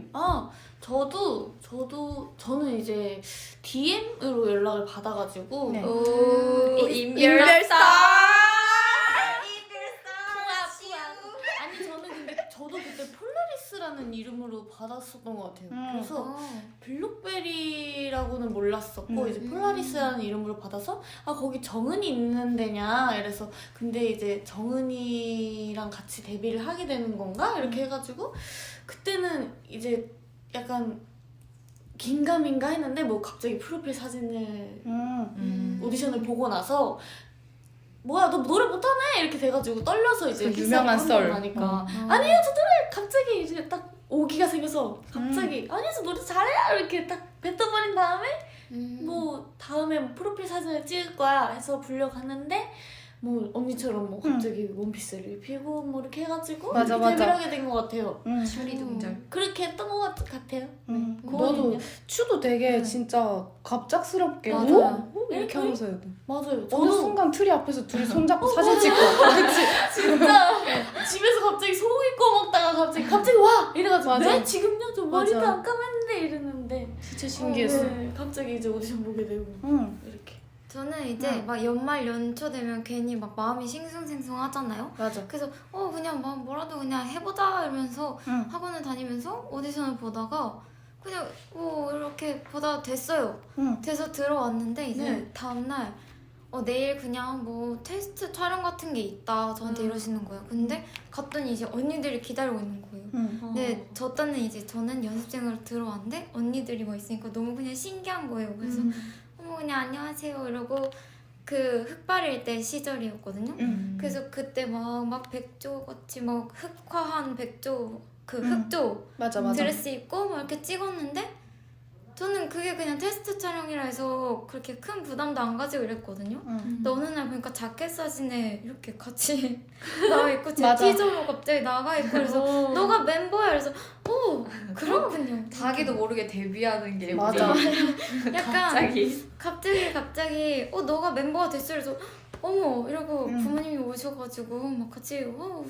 저는 이제 DM으로 연락을 받아가지고 네. 오 인별사! 아니 저는 근데 저도 그때 폴라리스라는 이름으로 받았었던 것 같아요. 그래서 블록베리라고는 몰랐었고 이제 폴라리스라는 이름으로 받아서 아 거기 정은이 있는 데냐 이래서 근데 이제 정은이랑 같이 데뷔를 하게 되는 건가 이렇게 해가지고 그때는 이제 약간 긴가민가 했는데 뭐 갑자기 프로필 사진을 오디션을 보고 나서 뭐야 너 노래 못하네 이렇게 돼가지고 떨려서 이제 그 유명한 썰. 하니까 아니요 저 노래 갑자기 이제 딱 오기가 생겨서 갑자기 아니요 저 노래 잘해요 이렇게 딱 뱉어버린 다음에 뭐 다음에 뭐 프로필 사진을 찍을 거야 해서 불려갔는데 뭐 언니처럼 뭐 갑자기 원피스를 입히고 뭐 이렇게 해가지고 맞아, 이렇게 데뷔를 맞아. 하게 된 것 같아요. 추리 동절. 그렇게 했던 것 같아요. 나도 추도 되게 진짜 갑작스럽게 맞아요. 이렇게 하면서 해도 맞아요. 어느 순간 트리 앞에서 둘이 손잡고 사진 찍고 그치? 진짜 집에서 갑자기 소고기 구워 먹다가 갑자기 와 이래가지고 맞아. 네 지금요 저 머리도 맞아. 안 감았는데 이랬는데 진짜 신기했어. 네, 갑자기 이제 오디션 보게 되고 이렇게 저는 이제 막 연말 연초 되면 괜히 막 마음이 싱숭생숭하잖아요. 맞아. 그래서 그냥 막 뭐라도 그냥 해보자 이러면서 응. 학원을 다니면서 오디션을 보다가 그냥 이렇게 보다 됐어요. 응. 돼서 들어왔는데 이제 네. 다음날 내일 그냥 뭐 테스트 촬영 같은 게 있다 저한테 이러시는 거예요. 근데 갔더니 이제 언니들이 기다리고 있는 거예요. 근데 저 때는 이제 저는 연습생으로 들어왔는데 언니들이 뭐 있으니까 너무 그냥 신기한 거예요. 그래서 그냥 안녕하세요 이러고 그 흑발일 때 시절이었거든요. 그래서 그때 막 백조 같이 막 흑화한 백조 그 흑조 맞아. 드레스 입고 막 이렇게 찍었는데 저는 그게 그냥 테스트 촬영이라 해서 그렇게 큰 부담도 안 가지고 이랬거든요. 근데 어느 날 보니까 자켓 사진에 이렇게 같이 나와 있고 제 맞아. 티저로 갑자기 나가 있고 그래서 너가 멤버야 그래서 그렇군요. 자기도 모르게 데뷔하는 게 맞아. 우리 약간 갑자기 너가 멤버가 됐어 그래서 어머 이러고 부모님이 오셔가지고 막 같이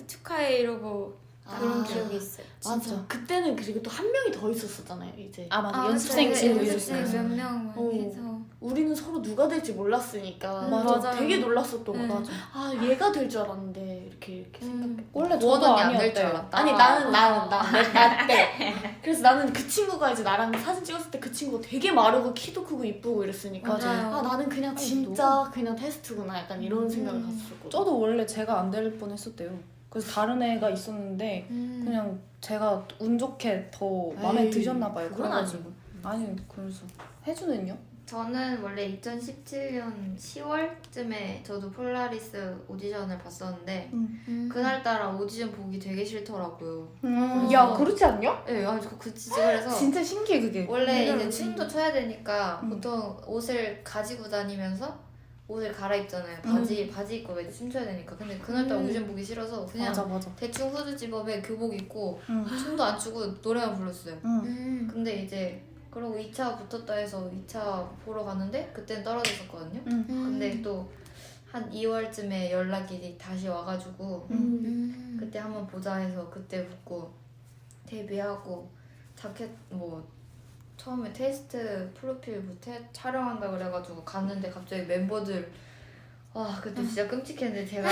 축하해 이러고 그런 기억이 있어요. 맞아. 그때는 그리고 또 한 명이 더 있었었잖아요. 이제 맞아. 아, 연습생 맞아요. 친구 연습생 있었어요. 몇 명 해서 우리는 서로 누가 될지 몰랐으니까 맞아요. 되게 놀랐었던 거 네. 같아. 아 얘가 될 줄 알았는데 이렇게 생각해. 원래 모아 저도 언니 안 될 줄 아니었대요. 알았다. 아니 나 때. 그래서 나는 그 친구가 이제 나랑 사진 찍었을 때 그 친구가 되게 마르고 키도 크고 이쁘고 이랬으니까 맞아요. 아 나는 그냥 진짜 그냥 테스트구나 약간 이런 생각을 갔었거든. 저도 원래 제가 안 될 뻔했었대요. 그래서 다른 애가 있었는데 그냥 제가 운 좋게 더 마음에 에이, 드셨나 봐요. 그건 그래가지고 아니 그래서 혜주는요? 저는 원래 2017년 10월쯤에 저도 폴라리스 오디션을 봤었는데 그날따라 오디션 보기 되게 싫더라고요. 야 그렇지 않냐? 네, 아니 그치 그래서 진짜 신기해 그게. 원래 이제 그러지. 춤도 춰야 되니까 보통 옷을 가지고 다니면서 옷을 갈아입잖아요. 바지 입고 이제 춤춰야 되니까. 근데 그날따라 오디션 보기 싫어서 그냥 맞아. 대충 후드집업에 교복 입고 춤도 안 추고 노래만 불렀어요. 근데 이제 그러고 2차 붙었다 해서 2차 보러 갔는데 그때는 떨어졌었거든요. 근데 또 한 2월쯤에 연락이 다시 와가지고 그때 한번 보자 해서 그때 붙고 데뷔하고 자켓 뭐 처음에 테스트 프로필부터 촬영한다 그래가지고 갔는데 갑자기 멤버들 와 그때 진짜 끔찍했는데 제가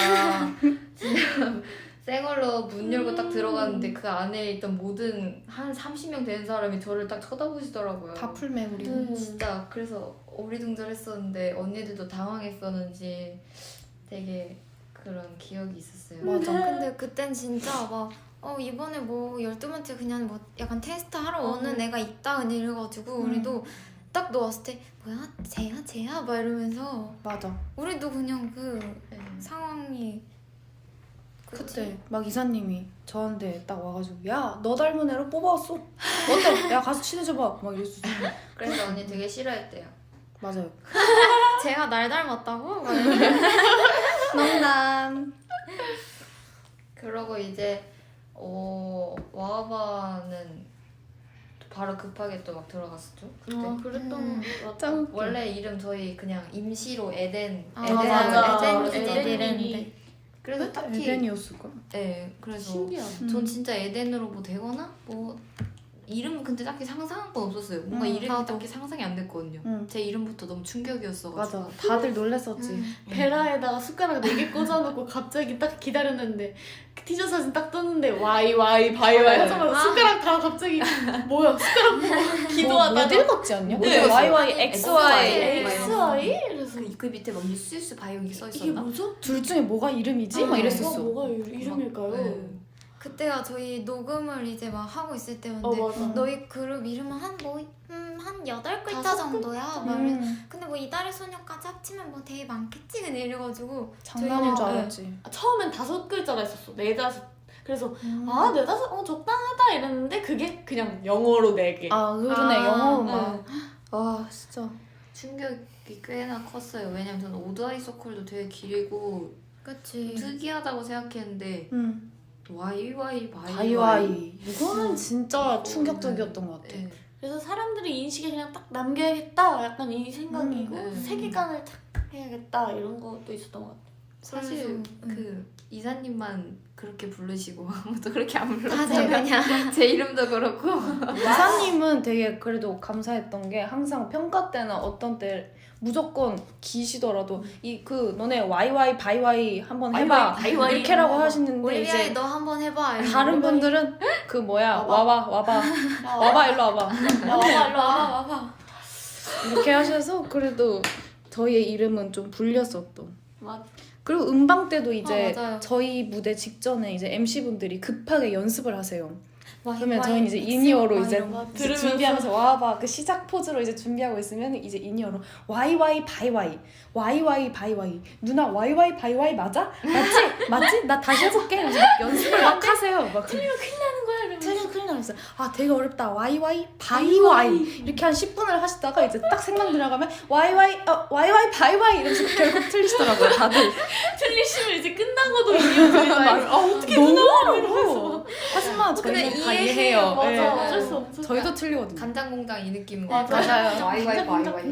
진짜 생얼로 문 열고 딱 들어갔는데 그 안에 있던 모든 한 30명 되는 사람이 저를 딱 쳐다보시더라고요. 다 풀매 우리. 진짜 그래서 오리둥절했었는데 언니들도 당황했었는지 되게 그런 기억이 있었어요. 맞아. 근데 그땐 진짜 막 이번에 뭐 12번째 그냥 뭐 약간 테스트 하러 오는 애가 있다 이래가지고 우리도 딱 넣었을 때 뭐야 쟤야 막 이러면서 맞아. 우리도 그냥 그 네. 상황이 그때 막 이사님이 저한테 딱 와가지고 야 너 닮은 애로 뽑아왔어. 어때? 야 가서 친해져봐. 막 이랬어. 그래서 언니 되게 싫어했대요. 맞아요. 쟤가 날 닮았다고? 막 농담. 그러고 이제 와바는 바로 급하게 또 막 들어갔었죠. 그때. 그랬던 것 같아. 짱. 원래 이름 저희 그냥 임시로 에덴 맞아. 에덴인데 그래서 딱히 에덴이었을까? 네 그래서 신기하다. 전 진짜 에덴으로 뭐 되거나 뭐 이름은 근데 딱히 상상한 건 없었어요. 뭔가 이름이 나도. 딱히 상상이 안 됐거든요. 응. 제 이름부터 너무 충격이었어가지고. 맞아. 다들 놀랬었지. 베라에다가 숟가락 4개 꽂아놓고 갑자기 딱 기다렸는데 그 티저 사진 딱 떴는데 와이 바이와이 하자마자 숟가락 다 갑자기 뭐야 숟가락 보고 기도하다가 못 읽었지 않냐? 못 네, 읽었어요. YY, 아니, XY. XY? 그래서 그 밑에 막 유스유스 바이오닉 써 이게 있었나? 뭐죠? 둘 중에 뭐가 이름이지? 막 이랬었어. 뭐가 이름일까요? 네. 그때가 저희 녹음을 이제 막 하고 있을 때였는데 맞아. 너희 그룹 이름은 한 8글자 5 정도야 막 근데 뭐 이달의 소녀까지 합치면 뭐 되게 많겠지 근데 이래가지고 장난인 줄 저희가- 알았지. 처음엔 5글자라 했었어. 4-5. 그래서 4-5 적당하다 이랬는데 그게 그냥 영어로 4개. 아 그러네. 영어 막. 네. 아 진짜. 충격이 꽤나 컸어요. 왜냐면 저는 오드아이 서클도 되게 길고 그치 특이하다고 생각했는데 YY 바이와이. 이거는 진짜 충격적이었던 것 같아. 네. 그래서 사람들이 인식에 그냥 딱 남겨야겠다 약간 이 생각이고 네. 세계관을 딱 해야겠다 이런 것도 있었던 것 같아. 사실 그래서, 그 이사님만 그렇게 부르시고 아무도 그렇게 안 다들 불렀어요. 그냥 제 이름도 그렇고. 이사님은 되게 그래도 감사했던 게 항상 평가 때나 어떤 때 무조건 기시더라도 이 그 너네 YY 바이와이 한번 해봐 바이와이. 이렇게라고 하시는데 올리비아이 이제 너 한번 해봐 이러고. 다른 분들은 그 뭐야 와봐 일로 와봐 일로 와봐. 이렇게 하셔서 그래도 저희의 이름은 좀 불렸었던. 맞아. 그리고 음방 때도 이제 맞아요. 저희 무대 직전에 이제 MC 분들이 급하게 연습을 하세요. 와이, 그러면 와이, 저희는 이제 엑스, 인이어로 와이 이제 이런 거. 들으면서. 준비하면서 와봐 그 시작 포즈로 이제 준비하고 있으면 이제 인이어로 YY 바이와이 누나 YY 바이와이 맞아? 맞지? 나 다시 해볼게. 그래서 연습을 막 하세요. 막 틀리면 큰일 나는 거야 이러면서. 틀리면 큰일 나면서 아 되게 어렵다 YY 바이와이 이렇게 한 10분을 하시다가 이제 딱 생각 들어가면 YY 바이와이 이러면서 결국 틀리시더라고요 다들. 틀리시면 이제 끝나고도 이어져요. 어떻게 너무 어려워. 하지만 저희는 다 이해해요. 이해해요. 맞아. 네. 어쩔 수 없어. 저희도 틀리거든요. 간장공장 이 느낌. 맞아요. YY 바이와이.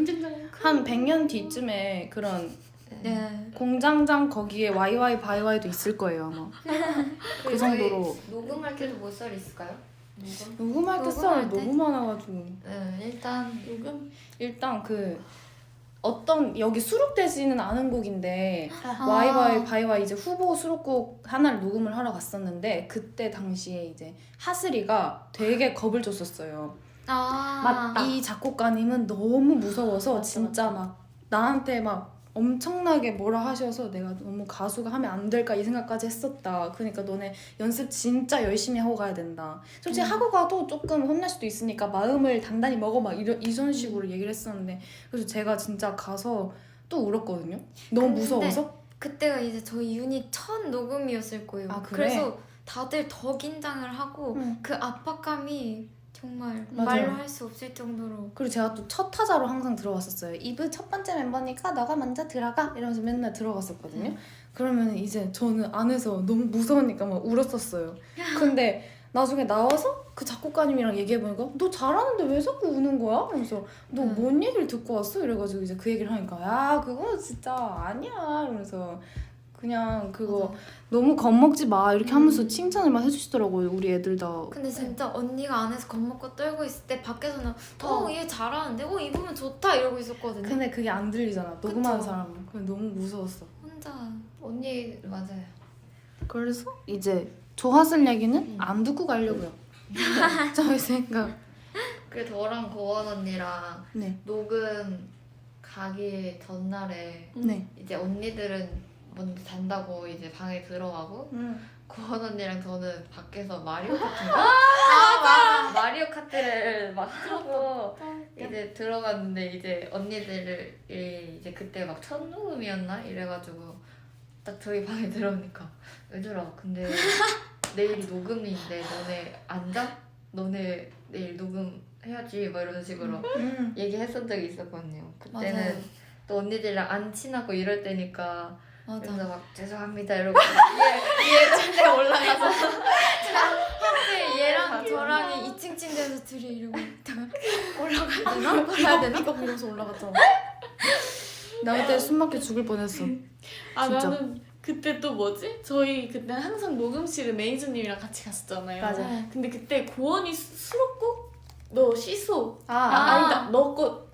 한 100년 뒤쯤에 그런 네. 공장장 거기에 YY 바이와이도 있을 거예요 아마. 그 정도로 녹음할 때도 몇 살 있을까요? 녹음할 때 녹음할 썰 때? 너무 많아가지고 네 일단 요금 일단 그 어떤 여기 수록되지는 않은 곡인데 아. 와이바이바이와 이제 후보 수록곡 하나를 녹음을 하러 갔었는데 그때 당시에 이제 하슬이가 되게 겁을 줬었어요. 맞다. 이 작곡가님은 너무 무서워서 맞다, 진짜 맞다. 막 나한테 막 엄청나게 뭐라 하셔서 내가 너무 가수가 하면 안 될까 이 생각까지 했었다. 그러니까 너네 연습 진짜 열심히 하고 가야 된다. 솔직히 하고 가도 조금 혼날 수도 있으니까 마음을 단단히 먹어 막 이런 식으로 얘기를 했었는데 그래서 제가 진짜 가서 또 울었거든요. 너무 근데 무서워서. 그때가 이제 저희 유닛 첫 녹음이었을 거예요. 아, 그래? 그래서 다들 더 긴장을 하고 응. 그 압박감이 정말 맞아요. 말로 할 수 없을 정도로. 그리고 제가 또 첫 타자로 항상 들어갔었어요. 이브 첫 번째 멤버니까 너가 먼저 들어가 이러면서 맨날 들어갔었거든요. 그러면 이제 저는 안에서 너무 무서우니까 막 울었었어요. 근데 나중에 나와서 그 작곡가님이랑 얘기해보니까 너 잘하는데 왜 자꾸 우는 거야? 이러면서 너 뭔 얘기를 듣고 왔어? 이래가지고 이제 그 얘기를 하니까 야 그거 진짜 아니야 이러면서 그냥 그거 너무 겁먹지 마 이렇게 하면서 칭찬을 막 해주시더라고요. 우리 애들 다. 근데 진짜 언니가 안에서 겁먹고 떨고 있을 때 밖에서는 얘 잘하는데 이 부분 좋다 이러고 있었거든요. 근데 그게 안 들리잖아. 녹음하는 그쵸. 사람은. 그래서 너무 무서웠어. 혼자 언니 맞아요. 그래서 이제 조하슬 얘기는 안 듣고 가려고요. 저희 생각. 그 저랑 고원 언니랑 네. 녹음 가기 전날에 네. 이제 언니들은 먼저 잔다고 이제 방에 들어가고 고원 언니랑 저는 밖에서 마리오 카트인가? 맞아. 마리오 카트를 막 하고 이제 들어갔는데 이제 언니들을 이제 그때 막 첫 녹음이었나 이래가지고 딱 저희 방에 들어오니까 얘들아 근데 내일이 녹음인데 너네 앉아? 너네 내일 녹음해야지 막 이런 식으로 얘기했던 적이 있었거든요. 그때는 맞아요. 또 언니들이랑 안 친하고 이럴 때니까 맞아. 그래서 막 죄송합니다 이러고 얘 침대에 올라가서 얘랑 저랑이 2층 침대에서 둘이 이러고 있다가 올라가야 되나? 가야 되나? 이거 보면서 올라갔잖아. 나 그때 숨 막혀 죽을 뻔했어. 아 진짜. 나는 그때 또 뭐지? 저희 그때 항상 녹음실에 매니저님이랑 같이 갔었잖아요. 맞아. 근데 그때 고원이 수록곡? 너 시소. 아, 아니다. 너 거.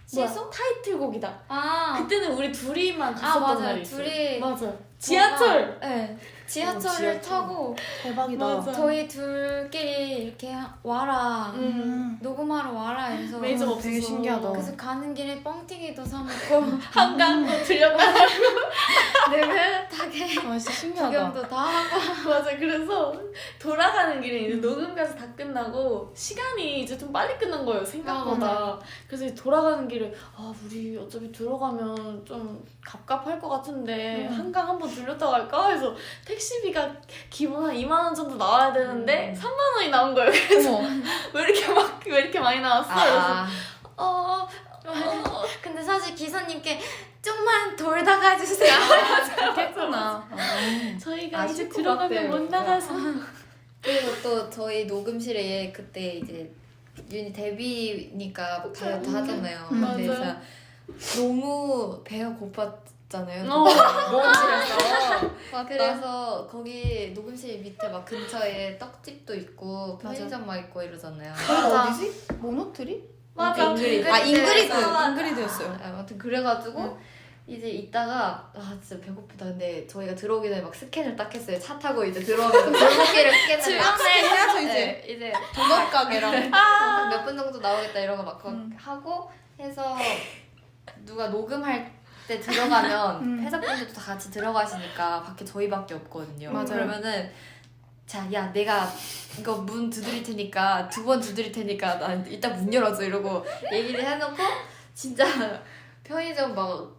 시소? 타이틀곡이다. 그때는 우리 둘이만 갔었던 맞아요. 날이 있어요. 둘이 맞아. 지하철. 네. 지하철을 지하철. 타고 대박이다. 맞아. 저희 둘끼리 이렇게 와라 녹음하러 와라 해서 매니저가 없어서. 되게 신기하다. 그래서 가는 길에 뻥튀기도 사 먹고 한강 들렸다. 느긋하게 아, 진짜 신기하다. 구경도 다 하고 맞아. 그래서 돌아가는 길에 이제 녹음까지 다 끝나고 시간이 이제 좀 빨리 끝난 거예요. 생각보다. 그래서 이제 돌아가는 길에 우리 어차피 들어가면 좀 갑갑할 것 같은데 한강 한번 들렸다 갈까? 해서 택시비가 기본 한 2만 원 정도 나와야 되는데 3만 원이 나온 거예요. 그래서 왜 이렇게 많이 나왔어? 그래서 근데 사실 기사님께 좀만 돌다 가주세요. 그랬구나. 저희가 이제 아실 것 들어가면 같아요. 못 나가서 그리고 또 저희 녹음실에 그때 이제 윤이 데뷔니까 다이어트 하잖아요. 근데 맞아. 진짜 너무 배가 고팠잖아요. 어. 녹음실에서. 그래서 거기 녹음실 밑에 막 근처에 떡집도 있고 편의점 막 있고 이러잖아요. 맞아. 어디지? 모노트리? 맞아. 잉그리드. 잉그리드. 맞아. 잉그리드였어요. 아무튼 그래가지고 이제 이따가 진짜 배고프다. 근데 저희가 들어오기 전에 막 스캔을 딱 했어요. 차 타고 이제 들어오면서 골목길을 스캔을 막 해야죠 이제. 네, 이제 도넛 가게랑. 몇 분 정도 나오겠다 이런 거 막 하고 해서 누가 녹음할 때 들어가면 회사분들도 다 같이 들어가시니까 밖에 저희밖에 없거든요. 맞아요. 그러면은 자, 야 내가 이거 문 두드릴 테니까 2번 두드릴 테니까 나 이따 문 열어줘 이러고 얘기를 해놓고 진짜 편의점 막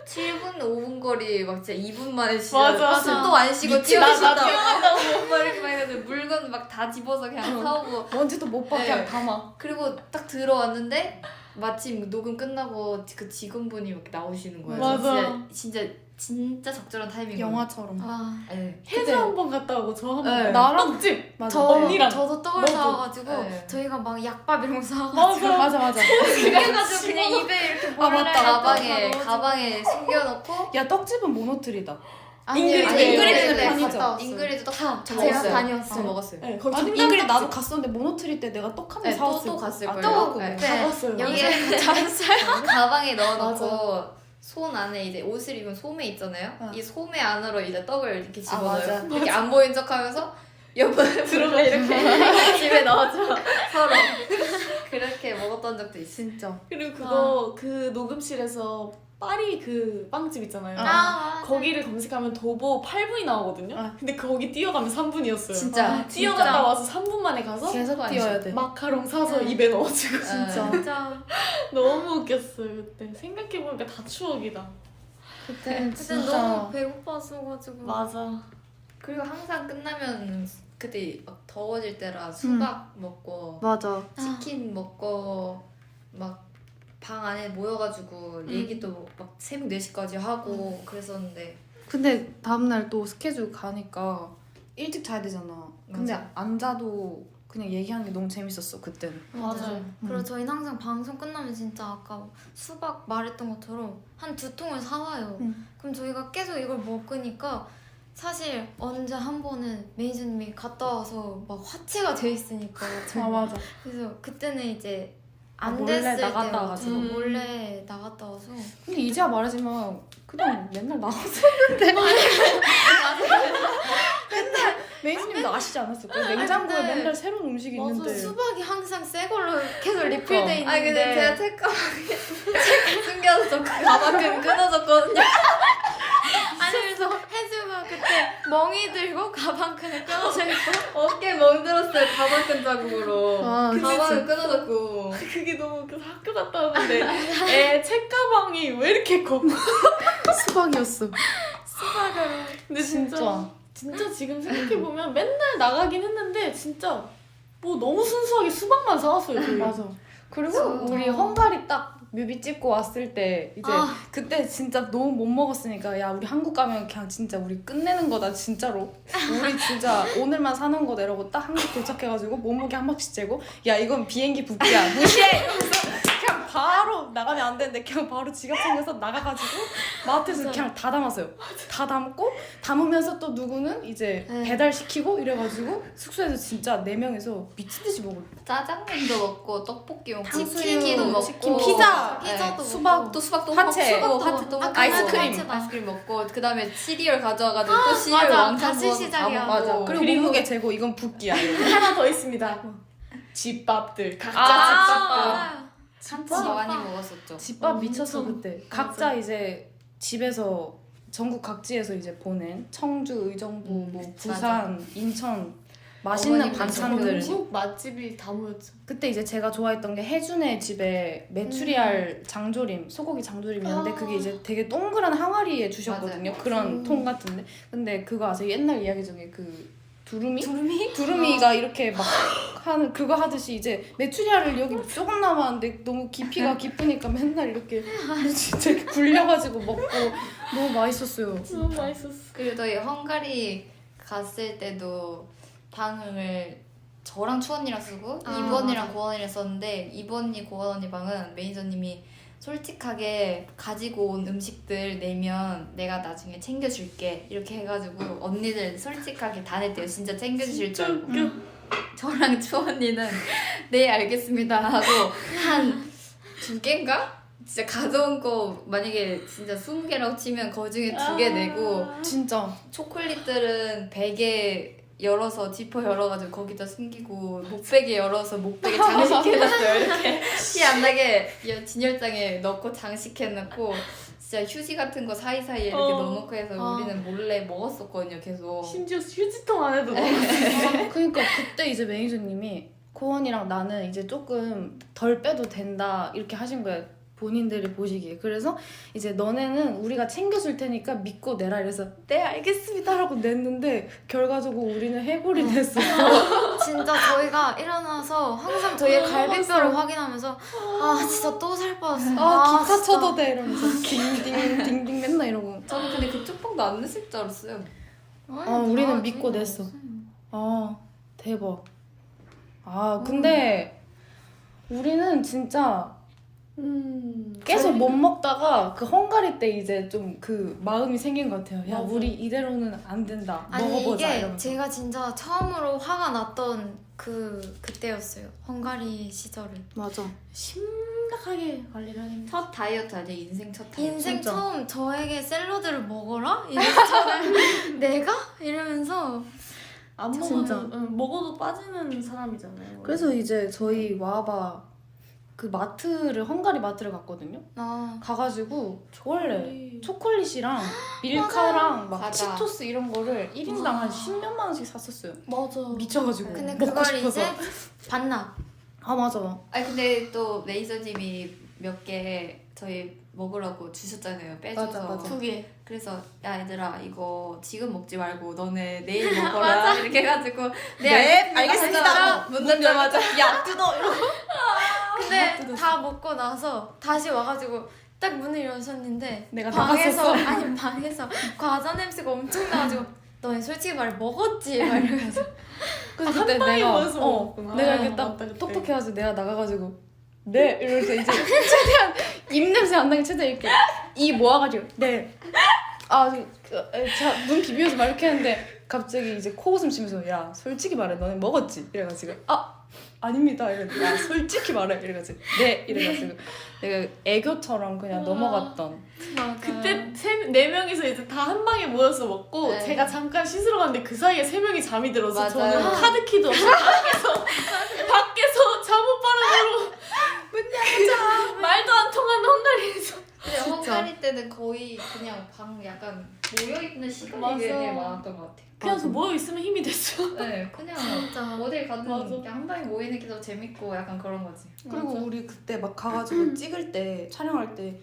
7분 5분 거리 막 진짜 2분 만에 맞아. 숨도 안 쉬고 나 뛰어가신다고 뛰어간다고. 막 이렇게 막 해가지고 물건 막 다 집어서 그냥 사오고 먼지도 못 봐. 그냥 네. 담아. 그리고 딱 들어왔는데 마침 녹음 끝나고 그 직원분이 이렇게 나오시는 거예요. 맞아. 진짜 적절한 타이밍. 영화처럼. 네. 해주 한 번 갔다 오고 저 한 번. 네. 나랑 떡집. 맞아. 언니랑. 저도 떡을 너도. 사와가지고 네. 저희가 막 약밥 이런 거 사와가지고 맞아 맞아. 그래가지고 그냥 입에 이렇게 아, 맞다. 가방에 숨겨놓고 야 떡집은 모노트리다. 잉그리드 네, 갔다 갔다 왔어요. 잉그리드도 다 저 제가 먹었어요. 다녔어요. 먹었어요. 네, 거기 아니 잉그리드 잉그리드 나도 갔었는데 모노트리 때 내가 떡 하나 네, 사왔을 또 갔을 거예요. 또 네. 다 갔어요. 영수증 잘했어요. 가방에 넣어놓고 손 안에 이제 옷을 입은 소매 있잖아요. 어. 이 소매 안으로 이제 떡을 이렇게 아, 맞아. 집어넣어요. 이렇게 안 보인 척하면서 옆에 들어가 이렇게 집에 넣어줘 서로. 그렇게 먹었던 적도 있어. 진짜. 그리고 그거 그 녹음실에서 파리 그 빵집 있잖아요. 맞아. 거기를 검색하면 도보 8분이 나오거든요. 아. 근데 거기 뛰어가면 3분이었어요. 진짜 뛰어갔다 와서 3분 만에 가서 계속 안 뛰어야 돼. 마카롱 사서 네. 입에 넣어주고 진짜. 진짜. 너무 웃겼어요 그때. 생각해보니까 다 추억이다. 그때는 그때 진짜 너무 배고팠어가지고. 맞아. 그리고 항상 끝나면 그때 막 더워질 때라 수박 먹고 맞아. 치킨 먹고 막 방 안에 모여가지고 얘기도 막 새벽 4시까지 하고 그랬었는데 근데 다음날 또 스케줄 가니까 일찍 자야 되잖아. 근데 맞아. 안 자도 그냥 얘기하는 게 너무 재밌었어 그때는. 맞아요. 그리고 저희는 항상 방송 끝나면 진짜 아까 수박 말했던 것처럼 한 2통을 사와요. 그럼 저희가 계속 이걸 먹으니까 사실 언제 한 번은 매니저님이 갔다 와서 막 화채가 돼 있으니까 아 맞아. 그래서 그때는 이제 아, 안 몰래 됐을 나갔다 때여가지고 와가지고. 몰래 나갔다 와서 근데 이제야 말하지만 그냥 맨날 나왔었는데. 맨날 메이즈님도 아시지 않았을까요? 냉장고에 근데 맨날 새로운 음식이 맞아. 있는데. 수박이 항상 새 걸로 계속 리필돼 있는데 아니 근데 제가 책가방에 숨겨서 좀 가방끈 끊어졌거든요. 아니 그래서 혜주가 그때 멍이 들고 가방끈을 끊어져 있고 어깨 멍들었어요. 가방끈 자국으로. 아, 가방은 끊어졌고. 그게 너무 웃겨서 학교 갔다 왔는데 애 책가방이 왜 이렇게 커? 수박이었어. 수박으로 근데 진짜 지금 생각해보면 맨날 나가긴 했는데 진짜 뭐 너무 순수하게 수박만 사왔어요 저희. 맞아. 그리고 진짜. 우리 헝가리 딱 뮤비 찍고 왔을 때 이제 아. 그때 진짜 너무 못 먹었으니까 야 우리 한국 가면 그냥 진짜 우리 끝내는 거다 진짜로. 우리 진짜 오늘만 사는 거다 이러고 딱 한국 도착해가지고 몸무게 한 바퀴 재고 야 이건 비행기 붓기야 무시해 이러면서 그냥 바로 나가면 안 되는데 그냥 바로 지갑 챙겨서 나가가지고 마트에서 그냥 다 담았어요. 다 담고 담으면서 또 누구는 이제 네. 배달시키고 이래가지고 숙소에서 진짜 4명이서 미친 듯이 먹었어. 짜장면도 먹고 떡볶이 먹고 탕수육, 치킨도 먹고 치킨, 피자, 피자도 수박, 또 수박도 화채. 먹고 화채 또 먹고 아이스크림. 아이스크림 먹고 그 다음에 시리얼 가져와가지고 또 시리얼 맞아. 왕창 다시 부어서 다 시작이야. 먹고 맞아. 그리고 몸무게 재고 이건 붓기야. 하나 더 있습니다. 집밥들 각자 아, 집밥. 맞아요. 진짜 많이 먹었었죠. 집밥 미쳤어 엄청. 그때. 각자 이제 집에서 전국 각지에서 이제 보낸 청주, 의정부, 뭐 부산, 인천 맛있는 어머님들 반찬들. 전국 맛집이 다 모였죠. 그때 이제 제가 좋아했던 게 혜준의 집에 메추리알 장조림, 소고기 장조림이었는데 아. 그게 이제 되게 동그란 항아리에 주셨거든요. 맞아요. 그런 통 같은데. 근데 그거 아세요? 옛날 이야기 중에 그 두루미가 이렇게 막 하는 그거 하듯이 이제 메추리알을 여기 조금 남았는데 너무 깊이가 깊으니까 맨날 이렇게 진짜 이렇게 굴려가지고 먹고 너무 맛있었어요. 너무 맛있었어. 그리고 저희 헝가리 갔을 때도 방을 저랑 추언니랑 쓰고 아, 이번이랑 맞아. 고원이랑 썼는데 이번이 고원 언니 방은 매니저님이 솔직하게 가지고 온 음식들 내면 내가 나중에 챙겨줄게 이렇게 해가지고 언니들 솔직하게 다 냈대요. 진짜 챙겨주실 줄 알고. 웃겨. 저랑 추언니는 네 알겠습니다 하고 한 2개인가? 진짜 가져온 거 만약에 진짜 20개라고 치면 그 중에 2개 내고 진짜 초콜릿들은 베개 열어서 지퍼 열어가지고 거기다 숨기고 목베개 열어서 목베개 장식해놨어요. 이렇게 티 안 나게 진열장에 넣고 장식해놓고 진짜 휴지 같은 거 사이사이에 이렇게 넣어놓고 해서 우리는 몰래 먹었었거든요. 계속. 심지어 휴지통 안에도 넣어. 그러니까 그때 이제 매니저님이 고원이랑 나는 이제 조금 덜 빼도 된다 이렇게 하신 거예요. 본인들이 보시기에. 그래서 이제 너네는 우리가 챙겨줄 테니까 믿고 내라 이래서 네 알겠습니다 라고 냈는데 결과적으로 우리는 해골이 됐어. 진짜 저희가 일어나서 항상 저희의 갈비뼈를 확인하면서 아 진짜 또 살 빠졌어. 아 기타 진짜. 쳐도 돼 이러면서 딩딩 딩딩 맨날 이러고. 저는 근데 그쪽 방도 안 냈을 줄 알았어요. 아니, 우리는 다 믿고 저희는 냈어. 없어요. 아 대박. 아 근데 우리는 진짜 계속 못 먹다가 그 헝가리 때 이제 좀 그 마음이 생긴 것 같아요. 야, 맞아. 우리 이대로는 안 된다. 아니 먹어보자 이게 이러면서. 제가 진짜 처음으로 화가 났던 그때였어요. 헝가리 시절을. 맞아. 심각하게 관리를 하는. 첫 다이어트 아니야? 인생 첫 다이어트. 인생 진짜. 처음 저에게 샐러드를 먹어라? 이래서 저는 내가? 이러면서 안 진짜. 먹으면 먹어도 빠지는 사람이잖아요. 그래서 이제 저희 와바 그 마트를 헝가리 마트를 갔거든요. 가가지고 원래 초콜릿이랑 밀카랑 막 과자. 치토스 이런 거를 1인당 한 10몇만 원씩 샀었어요. 맞아. 미쳐가지고 근데 먹고 그걸 싶어서. 이제 반납. 아 맞아. 아니 근데 또 매니저님이 몇 개 저희 먹으라고 주셨잖아요. 빼줘서. 맞아, 맞아. 2개. 그래서 야 얘들아 이거 지금 먹지 말고 너네 내일 먹어라 이렇게 해가지고 문 닫자마자 야 뜯어 이러고. 근데 다 먹고 나서 다시 와가지고 딱 문을 여셨는데 내가 방에서 나갔었어. 아니 방에서 과자 냄새가 엄청 나가지고 너네 솔직히 말해 먹었지? 막 이러면서 그래서 한 그때 방에 내가 모여서 먹었구나. 내가 이렇게 딱 맞다, 그때. 똑똑해가지고 내가 나가가지고 네 이러면서 이제 최대한 입 냄새 안 나게 최대한 이렇게 이 모아가지고 네아자눈 비비면서 막 이렇게 했는데 갑자기 이제 코웃음 치면서 야 솔직히 말해 너네 먹었지? 이래가지고 아닙니다 이랬는데 야 솔직히 말해 이래가지고 네 이래가지고 내가 애교처럼 그냥 넘어갔던 그때 네 명이서 이제 다 한 방에 모여서 먹고 네. 제가 잠깐 씻으러 갔는데 그 사이에 3명이 잠이 들어서 맞아요. 저는 카드키도 없어 밖에서 잠옷바람으로 말도 안 통하는 헝가리에서 근데 헝가리 때는 거의 그냥 방 약간 모여있는 시간이 맞아. 되게 많았던 것 같아요. 그냥 그 모여 있으면 힘이 됐어. 네 그냥 진짜 어딜 가든 맞아. 그냥 한 방에 모이는 게 더 재밌고 약간 그런 거지. 그리고 맞아. 우리 그때 막 가가지고 찍을 때 촬영할 때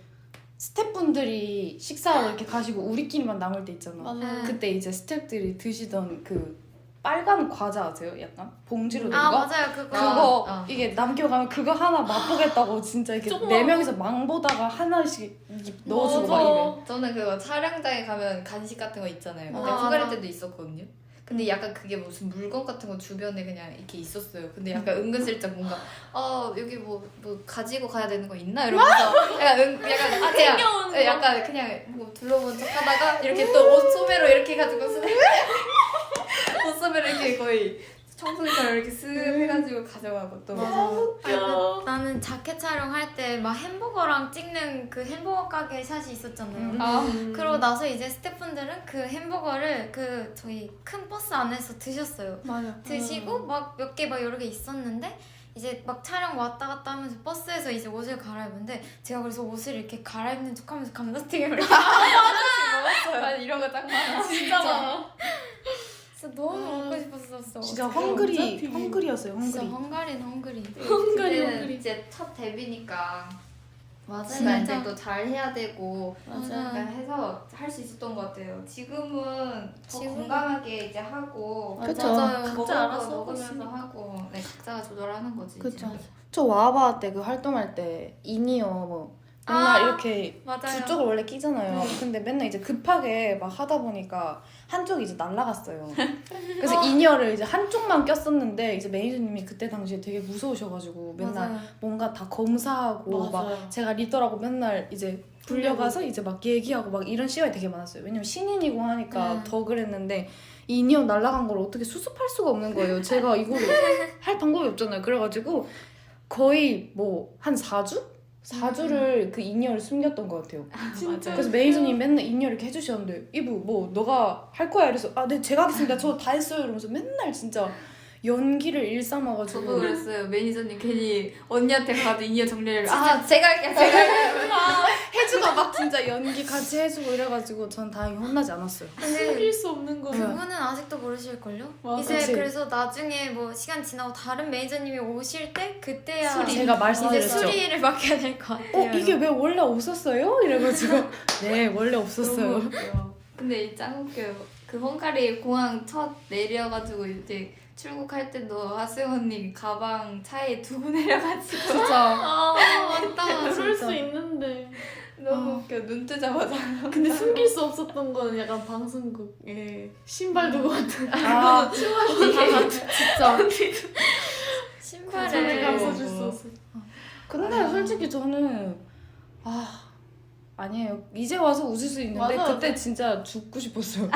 스태프분들이 식사하러 이렇게 가시고 우리끼리만 남을 때 있잖아. 맞아. 그때 이제 스태프들이 드시던 그 빨간 과자 아세요? 약간 봉지로 된 아 거? 맞아요 그거 그거 이게 남겨가면 그거 하나 맛보겠다고 진짜 이렇게 조그만 네 거. 명이서 망보다가 하나씩 넣어주고 막 이래. 저는 그거 촬영장에 가면 간식 같은 거 있잖아요. 근데 아, 헝가리 맞아. 때도 있었거든요. 근데 약간 그게 무슨 물건 같은 거 주변에 그냥 이렇게 있었어요. 근데 약간 은근슬쩍 뭔가 여기 뭐 가지고 가야 되는 거 있나 이러면서 약간 그냥 챙겨오는 거. 약간 그냥 뭐 둘러본 척하다가 이렇게 또 옷 소매로 이렇게 해가지고 옷 소매로 이렇게 거의 청소기처럼 이렇게 쓱 해가지고 가져가고 또 웃겨. 나는 자켓 촬영할 때 막 햄버거랑 찍는 그 햄버거 가게 샷이 있었잖아요. 그러고 나서 이제 스태프분들은 그 햄버거를 그 저희 큰 버스 안에서 드셨어요. 맞아. 드시고 막 몇 개 막 여러 개 있었는데 이제 막 촬영 왔다 갔다 하면서 버스에서 이제 옷을 갈아입는데 제가 그래서 옷을 이렇게 갈아입는 척하면서 감자튀김을 맞아 이런 거 딱 많아. 진짜 많아. 진짜 너무 먹고 싶었었어. 진짜 감자튀김. 헝그리였어요. 진짜 헝그리. 헝가리는 헝가리. 그때는 이제 첫 데뷔니까 맞아요. 제가 진짜. 이제 또 잘 해야 되고 맞아. 약간 해서 할 수 있었던 것 같아요. 지금은 더 지금은- 건강하게 이제 하고 그쵸. 맞아요. 먹을 각자 거 알아서 하고 먹으면서 있으니까. 하고 네 각자가 조절하는 거지. 그쵸. 이제. 저 와바 때 그 활동할 때 인이어 뭐 맨날 이렇게 맞아요. 두 쪽을 원래 끼잖아요. 근데 맨날 이제 급하게 막 하다 보니까 한쪽이 이제 날라갔어요. 그래서 인이어를 이제 한쪽만 꼈었는데 이제 매니저님이 그때 당시에 되게 무서우셔가지고 맨날 맞아요. 뭔가 다 검사하고 막 맞아요. 제가 리더라고 맨날 이제 불려가서 이제 막 얘기하고 막 이런 시간이 되게 많았어요. 왜냐면 신인이고 하니까 더 그랬는데 인이어 날라간 걸 어떻게 수습할 수가 없는 거예요. 제가 이거를 할 방법이 없잖아요. 그래가지고 거의 뭐 한 4주? 4주를 그 인이어를 숨겼던 것 같아요. 진짜. 그래서 매니저님 맨날 인이어 이렇게 해주셨는데 이브 뭐 너가 할 거야? 이래서 네 제가 하겠습니다. 저 다 했어요. 이러면서 맨날 진짜 연기를 일삼아가지고 저도 그랬어요. 매니저님 괜히 언니한테 가도 인이어 정리를 제가 할게요. 제가 할게요. 해주고 막 진짜 연기 같이 해주고 이래가지고 전 다행히 혼나지 않았어요. 숨길 수 없는 거. 그거는 아직도 모르실걸요? 맞아. 이제 그치. 그래서 나중에 뭐 시간 지나고 다른 매니저님이 오실 때 그때야 제가 이제 말씀드렸죠. 수리를 맡겨야 될 것 같아요. 이게 왜 원래 없었어요? 이래가지고 네 원래 없었어요. 너무 웃겨. 근데 이 짱 웃겨요. 그 헝가리 공항 첫 내려가지고 이제 출국할 때도 하승 언니 가방 차에 두고 내려가지고 진짜 아 맞다. 그럴 진짜. 수 있는데. 너무 웃겨. 눈 뜨자마자 근데 숨길 수 없었던 거는 약간 방송국에 신발 두고 같은. 아 진짜 전에 신발을 네. 감싸줄 수 없어. 근데 솔직히 저는 아니에요. 이제 와서 웃을 수 있는데 맞아. 그때 진짜 죽고 싶었어요.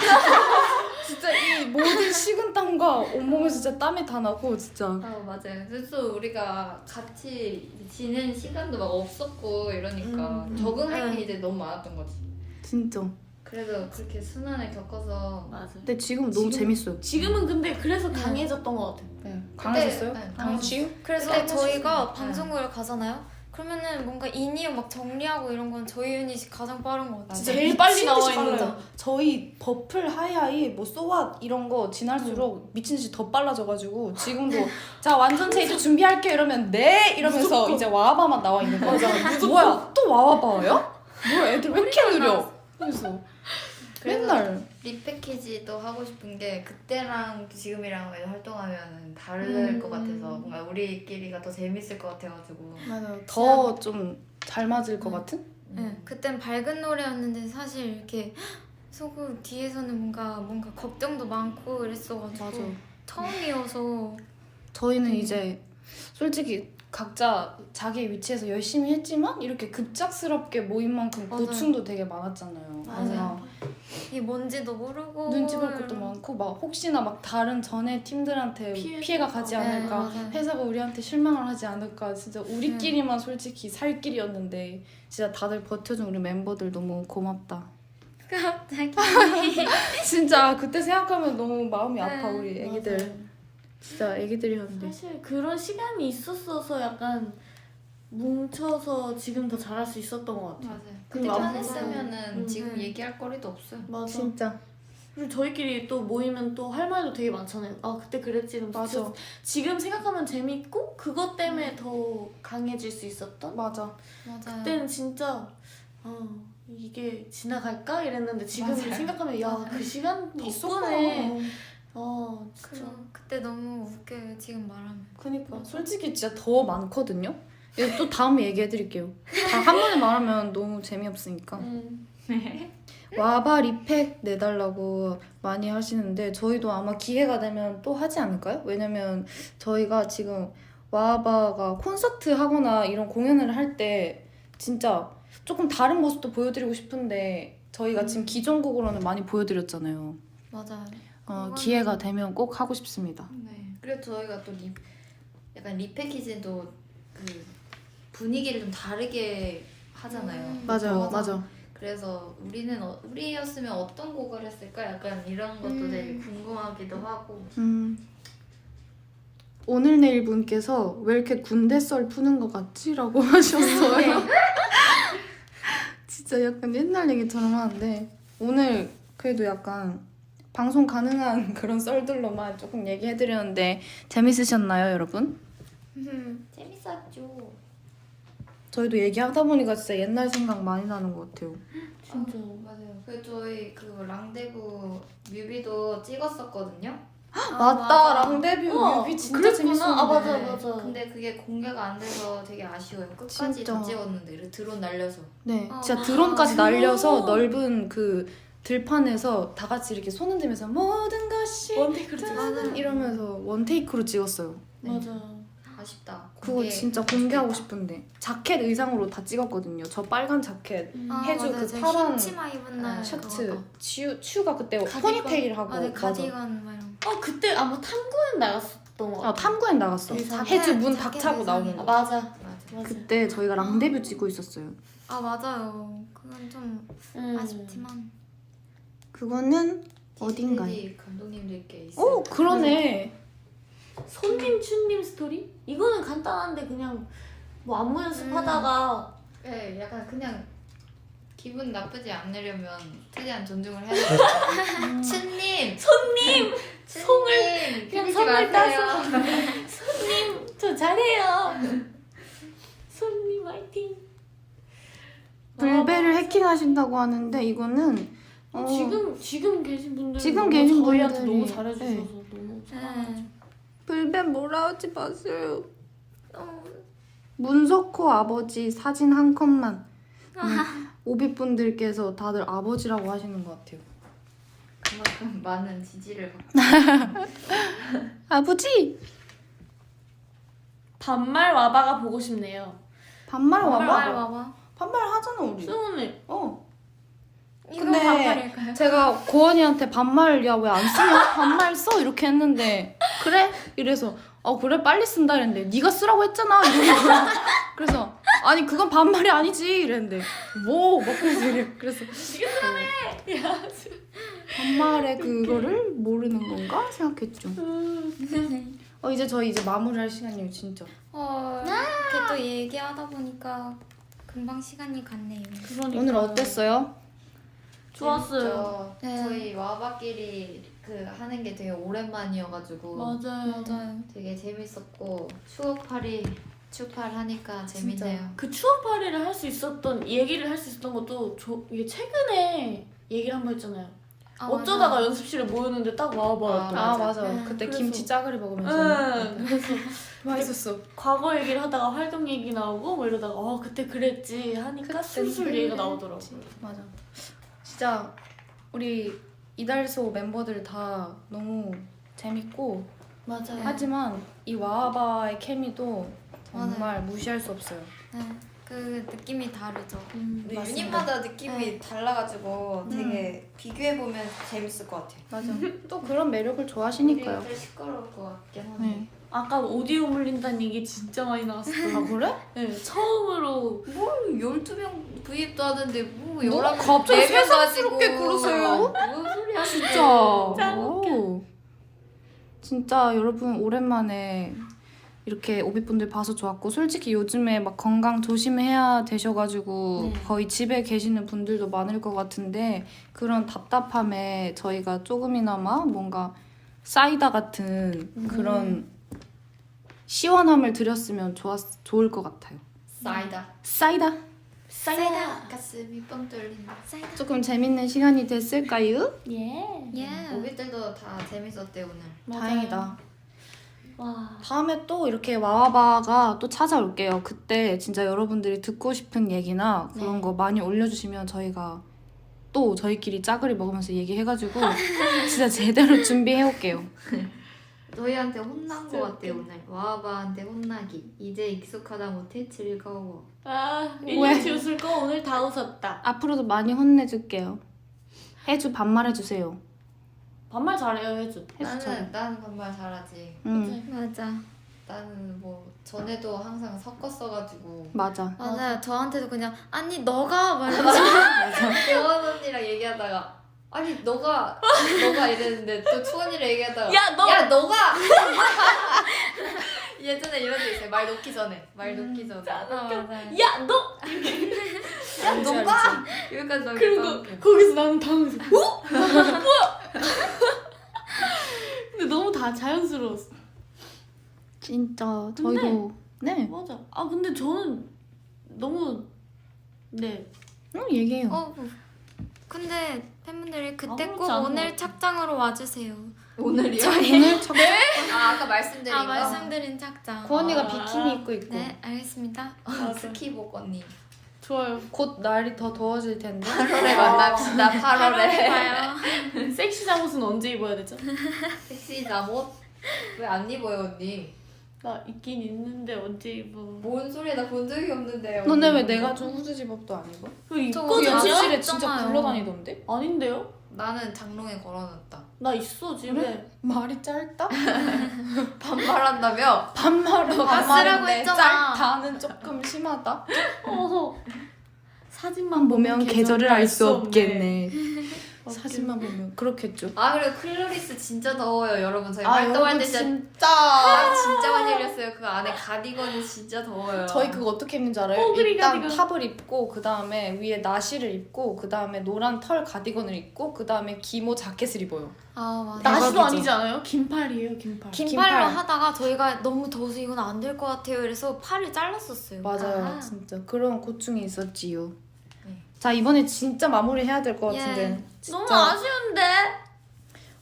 진짜 이 모든 식은땀과 온몸에 진짜 땀이 다 나고 진짜. 맞아요. 그래서 우리가 같이 지낸 시간도 막 없었고 이러니까 적응할 게 이제 너무 많았던 거지. 진짜. 그래도 그렇게 순환을 겪어서 맞아. 근데 지금 너무 재밌어요. 지금은 근데 그래서 강해졌던 것 같아요. 네. 강해졌어요? 네, 강치유? 그래서 그때 저희가 네. 방송국을 가잖아요. 그러면은 뭔가 인이어 막 정리하고 이런 건 저희 유닛이 가장 빠른 것 같아요. 진짜 제일 빨리 미친 나와 듯이 있는 빨라요. 저희 버플 하이하이 뭐 소왓 이런 거 지날수록 미친 듯이 더 빨라져가지고 지금도 자 완전체 이제 준비할게요 이러면 네 이러면서 이제 와와바만 나와 있는 거야. 뭐야 또 와와바야? 뭐야 애들 왜 이렇게 느려? 그래서 맨날 리패키지도 하고 싶은 게 그때랑 지금이랑 활동하면 다를 것 같아서 뭔가 우리끼리가 더 재밌을 것 같아가지고. 맞아 더 좀 잘 맞을 것 같은? 네, 그땐 밝은 노래였는데 사실 이렇게 속으로 뒤에서는 뭔가 걱정도 많고 그랬어가지고 맞아. 처음이어서 저희는 이제 솔직히 각자 자기 위치에서 열심히 했지만 이렇게 급작스럽게 모인 만큼 맞아요. 고충도 되게 많았잖아요. 맞아요. 뭔가 이게 뭔지도 모르고 눈치 볼 것도 많고 막 혹시나 막 다른 전에 팀들한테 피해가 가지 않을까 네, 맞아요. 회사가 우리한테 실망을 하지 않을까 진짜 우리끼리만 솔직히 살 길이었는데 진짜 다들 버텨준 우리 멤버들 너무 고맙다. 갑자기 진짜 그때 생각하면 너무 마음이 아파 네, 우리 애기들. 맞아요. 진짜 애기들이었는데. 사실 그런 시간이 있었어서 약간 뭉쳐서 지금 더 잘할 수 있었던 것 같아요. 맞아요. 그때 앞으로- 편했으면은 지금 얘기할 거리도 없어요. 맞아. 진짜. 그리고 저희끼리 또 모이면 또 할 말도 되게 많잖아요. 아 그때 그랬지. 맞아. 지금 생각하면 재밌고 그것 때문에 더 강해질 수 있었던. 맞아. 맞아요. 그때는 진짜 이게 지나갈까 이랬는데 지금 맞아요. 생각하면 야 그 시간 있었구나. 덕분에 진짜 그때 너무 웃겨요 지금 말하면. 그니까 솔직히 진짜 더 많거든요. 이거 또 다음에 얘기해드릴게요. 다 한 번에 말하면 너무 재미없으니까. 와바 리팩 내달라고 많이 하시는데 저희도 아마 기회가 되면 또 하지 않을까요? 왜냐면 저희가 지금 와바가 콘서트 하거나 이런 공연을 할 때 진짜 조금 다른 모습도 보여드리고 싶은데 저희가 지금 기존 곡으로는 많이 보여드렸잖아요. 맞아요. 기회가 되면 꼭 하고 싶습니다. 네. 그리고 저희가 또 약간 리패키지도 그 분위기를 좀 다르게 하잖아요. 맞아요, 맞아. 그래서 우리였으면 어떤 곡을 했을까? 약간 이런 것도 되게 궁금하기도 하고. 오늘 내일 분께서 왜 이렇게 군대 썰 푸는 것 같지? 라고 하셨어요. 진짜 약간 옛날 얘기처럼 하는데 오늘 그래도 약간 방송 가능한 그런 썰들로만 조금 얘기해드렸는데 재밌으셨나요, 여러분? 재밌었죠. 저희도 얘기하다 보니까 진짜 옛날 생각 많이 나는 것 같아요. 진짜. 맞아요. 그 저희 그 랑데부 뮤비도 찍었었거든요. 맞다, 랑데뷔 우와, 뮤비 진짜 그랬구나. 재밌었는데. 아, 맞아, 맞아. 근데 그게 공개가 안 돼서 되게 아쉬워요. 끝까지 진짜. 다 찍었는데 이렇게 드론 날려서. 네, 아, 진짜 드론까지 날려서 드론. 넓은 그 들판에서 다 같이 이렇게 손 흔들면서 모든 것이 원테이크로 맞아요. 이러면서 원테이크로 찍었어요. 네. 맞아. 아쉽다. 그거 진짜 공개하고 싶은데 자켓 의상으로 다 찍었거든요. 저 빨간 자켓, 해주 맞아요. 그 저 파란 흰 치마 입은 날 셔츠, 그거. 추가 그때 가디건. 포니테일하고 네, 가디건 막 이런 거. 그때 아마 탐구엔 나갔었던 것 같아. 탐구엔 나갔어. 의상. 해주 문 자켓 닥차고 나오는 의상이. 거. 맞아. 맞아. 그때 저희가 랑데뷔 찍고 있었어요. 아 맞아요. 그건 좀 아쉽지만. 그거는 어딘가요? 디즈니 감독님들께 있어요. 오 그러네. 손님 춘님 스토리? 이거는 간단한데 그냥 뭐 안무 연습하다가 네, 약간 그냥 기분 나쁘지 않으려면 최대한 존중을 해야 돼요. 춘님, 손님 송을 그냥 비비지 선물 마세요. 손님 저 잘해요. 손님 화이팅. 불배를 해킹하신다고 하는데 이거는 지금 계신 분들 지금 계신 저희한테 분들이, 너무 잘해주셔서 네. 너무 사랑하죠. 불배 뭐라 하지 마세요. 문석호 아버지 사진 한 컷만. 오비분들께서 다들 아버지라고 하시는 것 같아요. 그만큼 많은 지지를 받고. 아버지! 반말 와바가 보고 싶네요. 반말 반말 와봐? 와봐. 반말 하잖아 우리. 승훈이 이거 근데 반말일까요? 제가 고원이한테 반말 야 왜 안 쓰냐? 반말 써 이렇게 했는데 그래? 이래서 그래 빨리 쓴다 이랬는데 네가 쓰라고 했잖아 이러는 거야. 그래서 아니 그건 반말이 아니지 이랬는데 뭐 그래서 이래. 그래서 네가 쓰라며. 반말의 그거를 모르는 건가 생각했죠. 이제 저희 이제 마무리할 시간이에요 진짜. 이렇게 또 얘기하다 보니까 금방 시간이 갔네요. 그러니까. 오늘 어땠어요? 좋았어요. 네. 저희 와바끼리 그 하는 게 되게 오랜만이어가지고 맞아요. 되게 재밌었고 추억팔 하니까 재밌네요. 그 추억팔이를 할 수 있었던 얘기를 할 수 있었던 것도 이게 최근에 얘기를 한 번 했잖아요. 어쩌다가 연습실에 모였는데 딱 와봐요. 아 맞아. 그때 그래서- 김치 짜글이 먹으면서 그래서 맛있었어. 과거 얘기를 하다가 활동 얘기 나오고 뭐 이러다가 그때 그랬지 하니까 술술 얘기가 나오더라고. 맞아. 진짜 우리 이달소 멤버들 다 너무 재밌고 맞아요. 하지만 이 와바의 케미도 정말 무시할 수 없어요. 네. 그 느낌이 다르죠. 근데 맞습니다. 유닛마다 느낌이 달라가지고 되게 비교해보면 재밌을 것 같아요. 맞아. 또 그런 매력을 좋아하시니까요. 우리 시끄러울 것 같긴 한데. 네. 아까 오디오 물린다는 얘기 진짜 많이 나왔어요. 아 그래? 네, 처음으로 12명 V앱도 하는데 뭐 너 11명 갑자기 4명 새삼스럽게 가지고 그러세요? 무슨 소리 하시는 진짜. 오. 진짜 여러분 오랜만에 이렇게 오비분들 봐서 좋았고 솔직히 요즘에 막 건강 조심해야 되셔가지고 네. 거의 집에 계시는 분들도 많을 것 같은데 그런 답답함에 저희가 조금이나마 뭔가 사이다 같은 그런 시원함을 드렸으면 좋을 것 같아요. 사이다. 사이다. 가슴이 뻥 뚫린다. 조금 재밌는 시간이 됐을까요? 예. 오비들도 다 재밌었대 오늘. 다행이다. 와. 다음에 또 이렇게 와와바가 또 찾아올게요. 그때 진짜 여러분들이 듣고 싶은 얘기나 그런 거 많이 올려주시면 저희가 또 저희끼리 짜그리 먹으면서 얘기해가지고 진짜 제대로 준비해올게요. 저희한테 혼난 거 같대 오늘. 와바한테 혼나기. 이제 익숙하다 못해 즐거워. 아, 왜? 1년치 웃을 거 오늘 다 웃었다. 앞으로도 많이 혼내줄게요. 해주 반말해주세요. 반말 잘해요, 혜주. 해주죠. 나는 반말 잘하지. 맞아. 나는 뭐 전에도 항상 섞었어가지고. 맞아. 맞아요. 저한테도 그냥 아니 너가 말하지. 대원 언니랑 얘기하다가 아니 너가 이랬는데 또 추원이랑 얘기하다가 야, 너! 야 너가 예전에 이런 적 있어요. 말 놓기 전에 맞아요. 야, 너! 야 너가 여기까지 나오겠다. 그리고 거기서 나는 당황해서 어? 뭐야? 근데 너무 다 자연스러웠어. 진짜 저희도 네. 맞아. 아, 근데 저는 너무 얘기해요. 근데 팬분들이 그때 아무렇지 꼭 않은 것 오늘 같아. 착장으로 와주세요. 오늘이요? 오늘 첫 아까 말씀드린 거. 말씀드린 착장. 고언니가 아. 비키니 입고 있고 네, 알겠습니다. 스키복 언니. 좋아요. 곧 날이 더 더워질 텐데 8월에 만납시다. 8월에. 봐요. 섹시 잠옷은 언제 입어야 되죠? 섹시 잠옷 왜 안 입어요 언니? 나 있긴 있는데 언제 입어? 뭔 소리야 나 본 적이 없는데. 너네 왜 언니. 내가 준 후드 집업도 안 입어? 그 그 입거든요? 연습실에 진짜 있잖아요. 굴러다니던데? 아닌데요? 나는 장롱에 걸어놨다. 나 있어 집에. 그래? 말이 짧다? 반말한다며? 반말은 쓰라고 반말인데 했잖아. 짧다는 조금 심하다? 사진만 보면 계절을 알 수 없겠네. 없겠네. 사진만 보면 그렇겠죠. 아 그리고 클로리스 진짜 더워요 여러분. 저희 아 활동할 여러분 때 진짜 진짜 땀 진짜 많이 흘렸어요. 그 안에 가디건이 진짜 더워요. 저희 그거 어떻게 입는지 알아요? 뽀글이 일단 가디건. 탑을 입고 그 다음에 위에 나시를 입고 그 다음에 노란 털 가디건을 입고 그 다음에 기모 자켓을 입어요. 아 맞아. 나시도 대박이죠. 아니지 않아요? 긴팔이에요 긴팔. 긴팔로 긴팔. 하다가 저희가 너무 더워서 이건 안 될 것 같아요. 그래서 팔을 잘랐었어요. 맞아요, 아. 진짜 그런 고충이 있었지요. 네. 자 이번에 진짜 마무리해야 될 것 예. 같은데 진짜 너무 아쉬운데.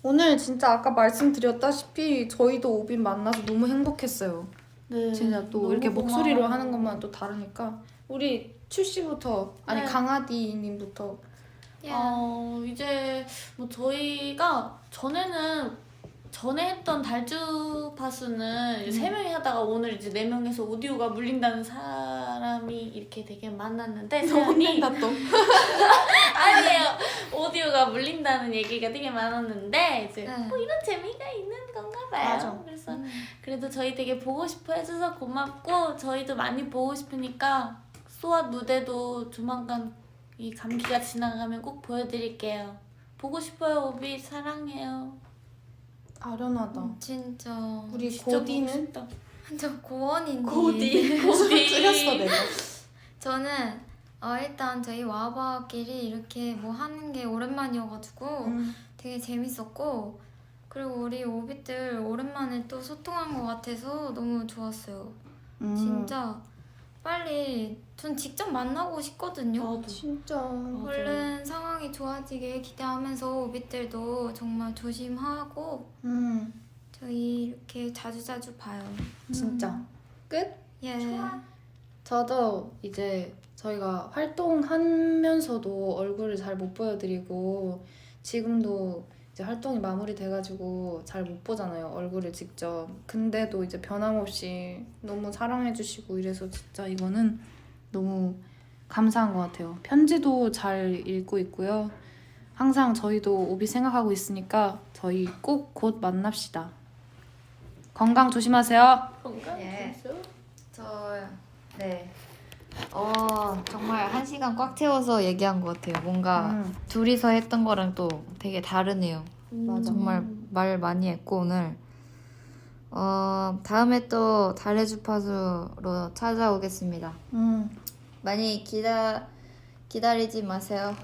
오늘 진짜 아까 말씀드렸다시피 저희도 오빈 만나서 너무 행복했어요. 네. 진짜 또 너무 이렇게 고마워요. 목소리로 하는 것만 또 다르니까 우리 출시부터 아니 네. 강아디님부터 예. 이제 뭐 저희가 전에 했던 달주 파수는 이제 3명이 하다가 오늘 이제 4명에서 오디오가 물린다는 사람이 이렇게 되게 많았는데 세연이 또. 아니에요. 오디오가 물린다는 얘기가 되게 많았는데 이제 네. 뭐 이런 재미가 있는 건가 봐요. 맞아. 그래서 그래도 저희 되게 보고 싶어 해줘서 고맙고 저희도 많이 보고 싶으니까 소아 무대도 조만간 이 감기가 지나가면 꼭 보여드릴게요. 보고 싶어요. 오비 사랑해요. 아련하다. 진짜 우리 진짜 보고 고디는 싶다. 완전 고원인데. 고디. 줄였어 내가. 저는 일단 저희 와바끼리 이렇게 뭐 하는 게 오랜만이어가지고 되게 재밌었고 그리고 우리 오빛들 오랜만에 또 소통한 것 같아서 너무 좋았어요. 진짜 빨리 전 직접 만나고 싶거든요. 나도. 진짜. 얼른 상황이 좋아지게 기대하면서 오빛들도 정말 조심하고 저희 이렇게 자주자주 봐요. 진짜. 끝? 예. 저도 이제 저희가 활동하면서도 얼굴을 잘 못 보여드리고 지금도 이제 활동이 마무리돼가지고 잘 못 보잖아요, 얼굴을 직접. 근데도 이제 변함없이 너무 사랑해주시고 이래서 진짜 이거는 너무 감사한 것 같아요. 편지도 잘 읽고 있고요. 항상 저희도 오비 생각하고 있으니까 저희 꼭 곧 만납시다. 건강 조심하세요. 건강 예. 네. 정말 1시간 꽉 채워서 얘기한 것 같아요. 뭔가 둘이서 했던 거랑 또 되게 다르네요. 맞아. 정말 말 많이 했고 오늘. 다음에 또 달의 주파수로 찾아오겠습니다. 많이 기다리지 마세요.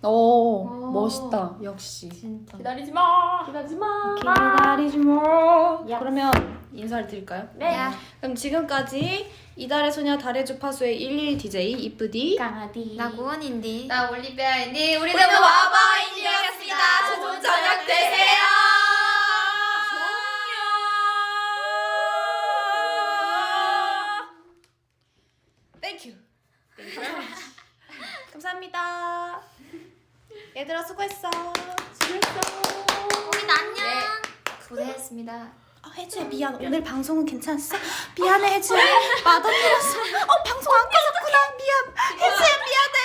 오, 멋있다. 역시. 진짜. 기다리지 마. 기다리지 마. 기다리지 마. 그러면 인사를 드릴까요? 네. 그럼 지금까지 이달의 소녀 달의 주파수의 11 DJ 이쁘디 강아디. 나 고원인데. 나 올리비아인디 우리는 우리는 와바인디였습니다. 좋은 저녁 되세요. 땡큐. 감사합니다. 얘들아 수고했어. 우리 안녕. 고생했습니다. 혜주야 미안. 오늘 방송은 괜찮았어? 미안해 혜주야. 맛없었어. 방송 안 꺼졌구나. 미안. 혜주야 미안해.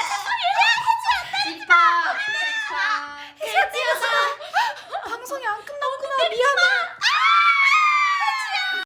집합. 혜주야 방송이 안 끝났구나. 미안해.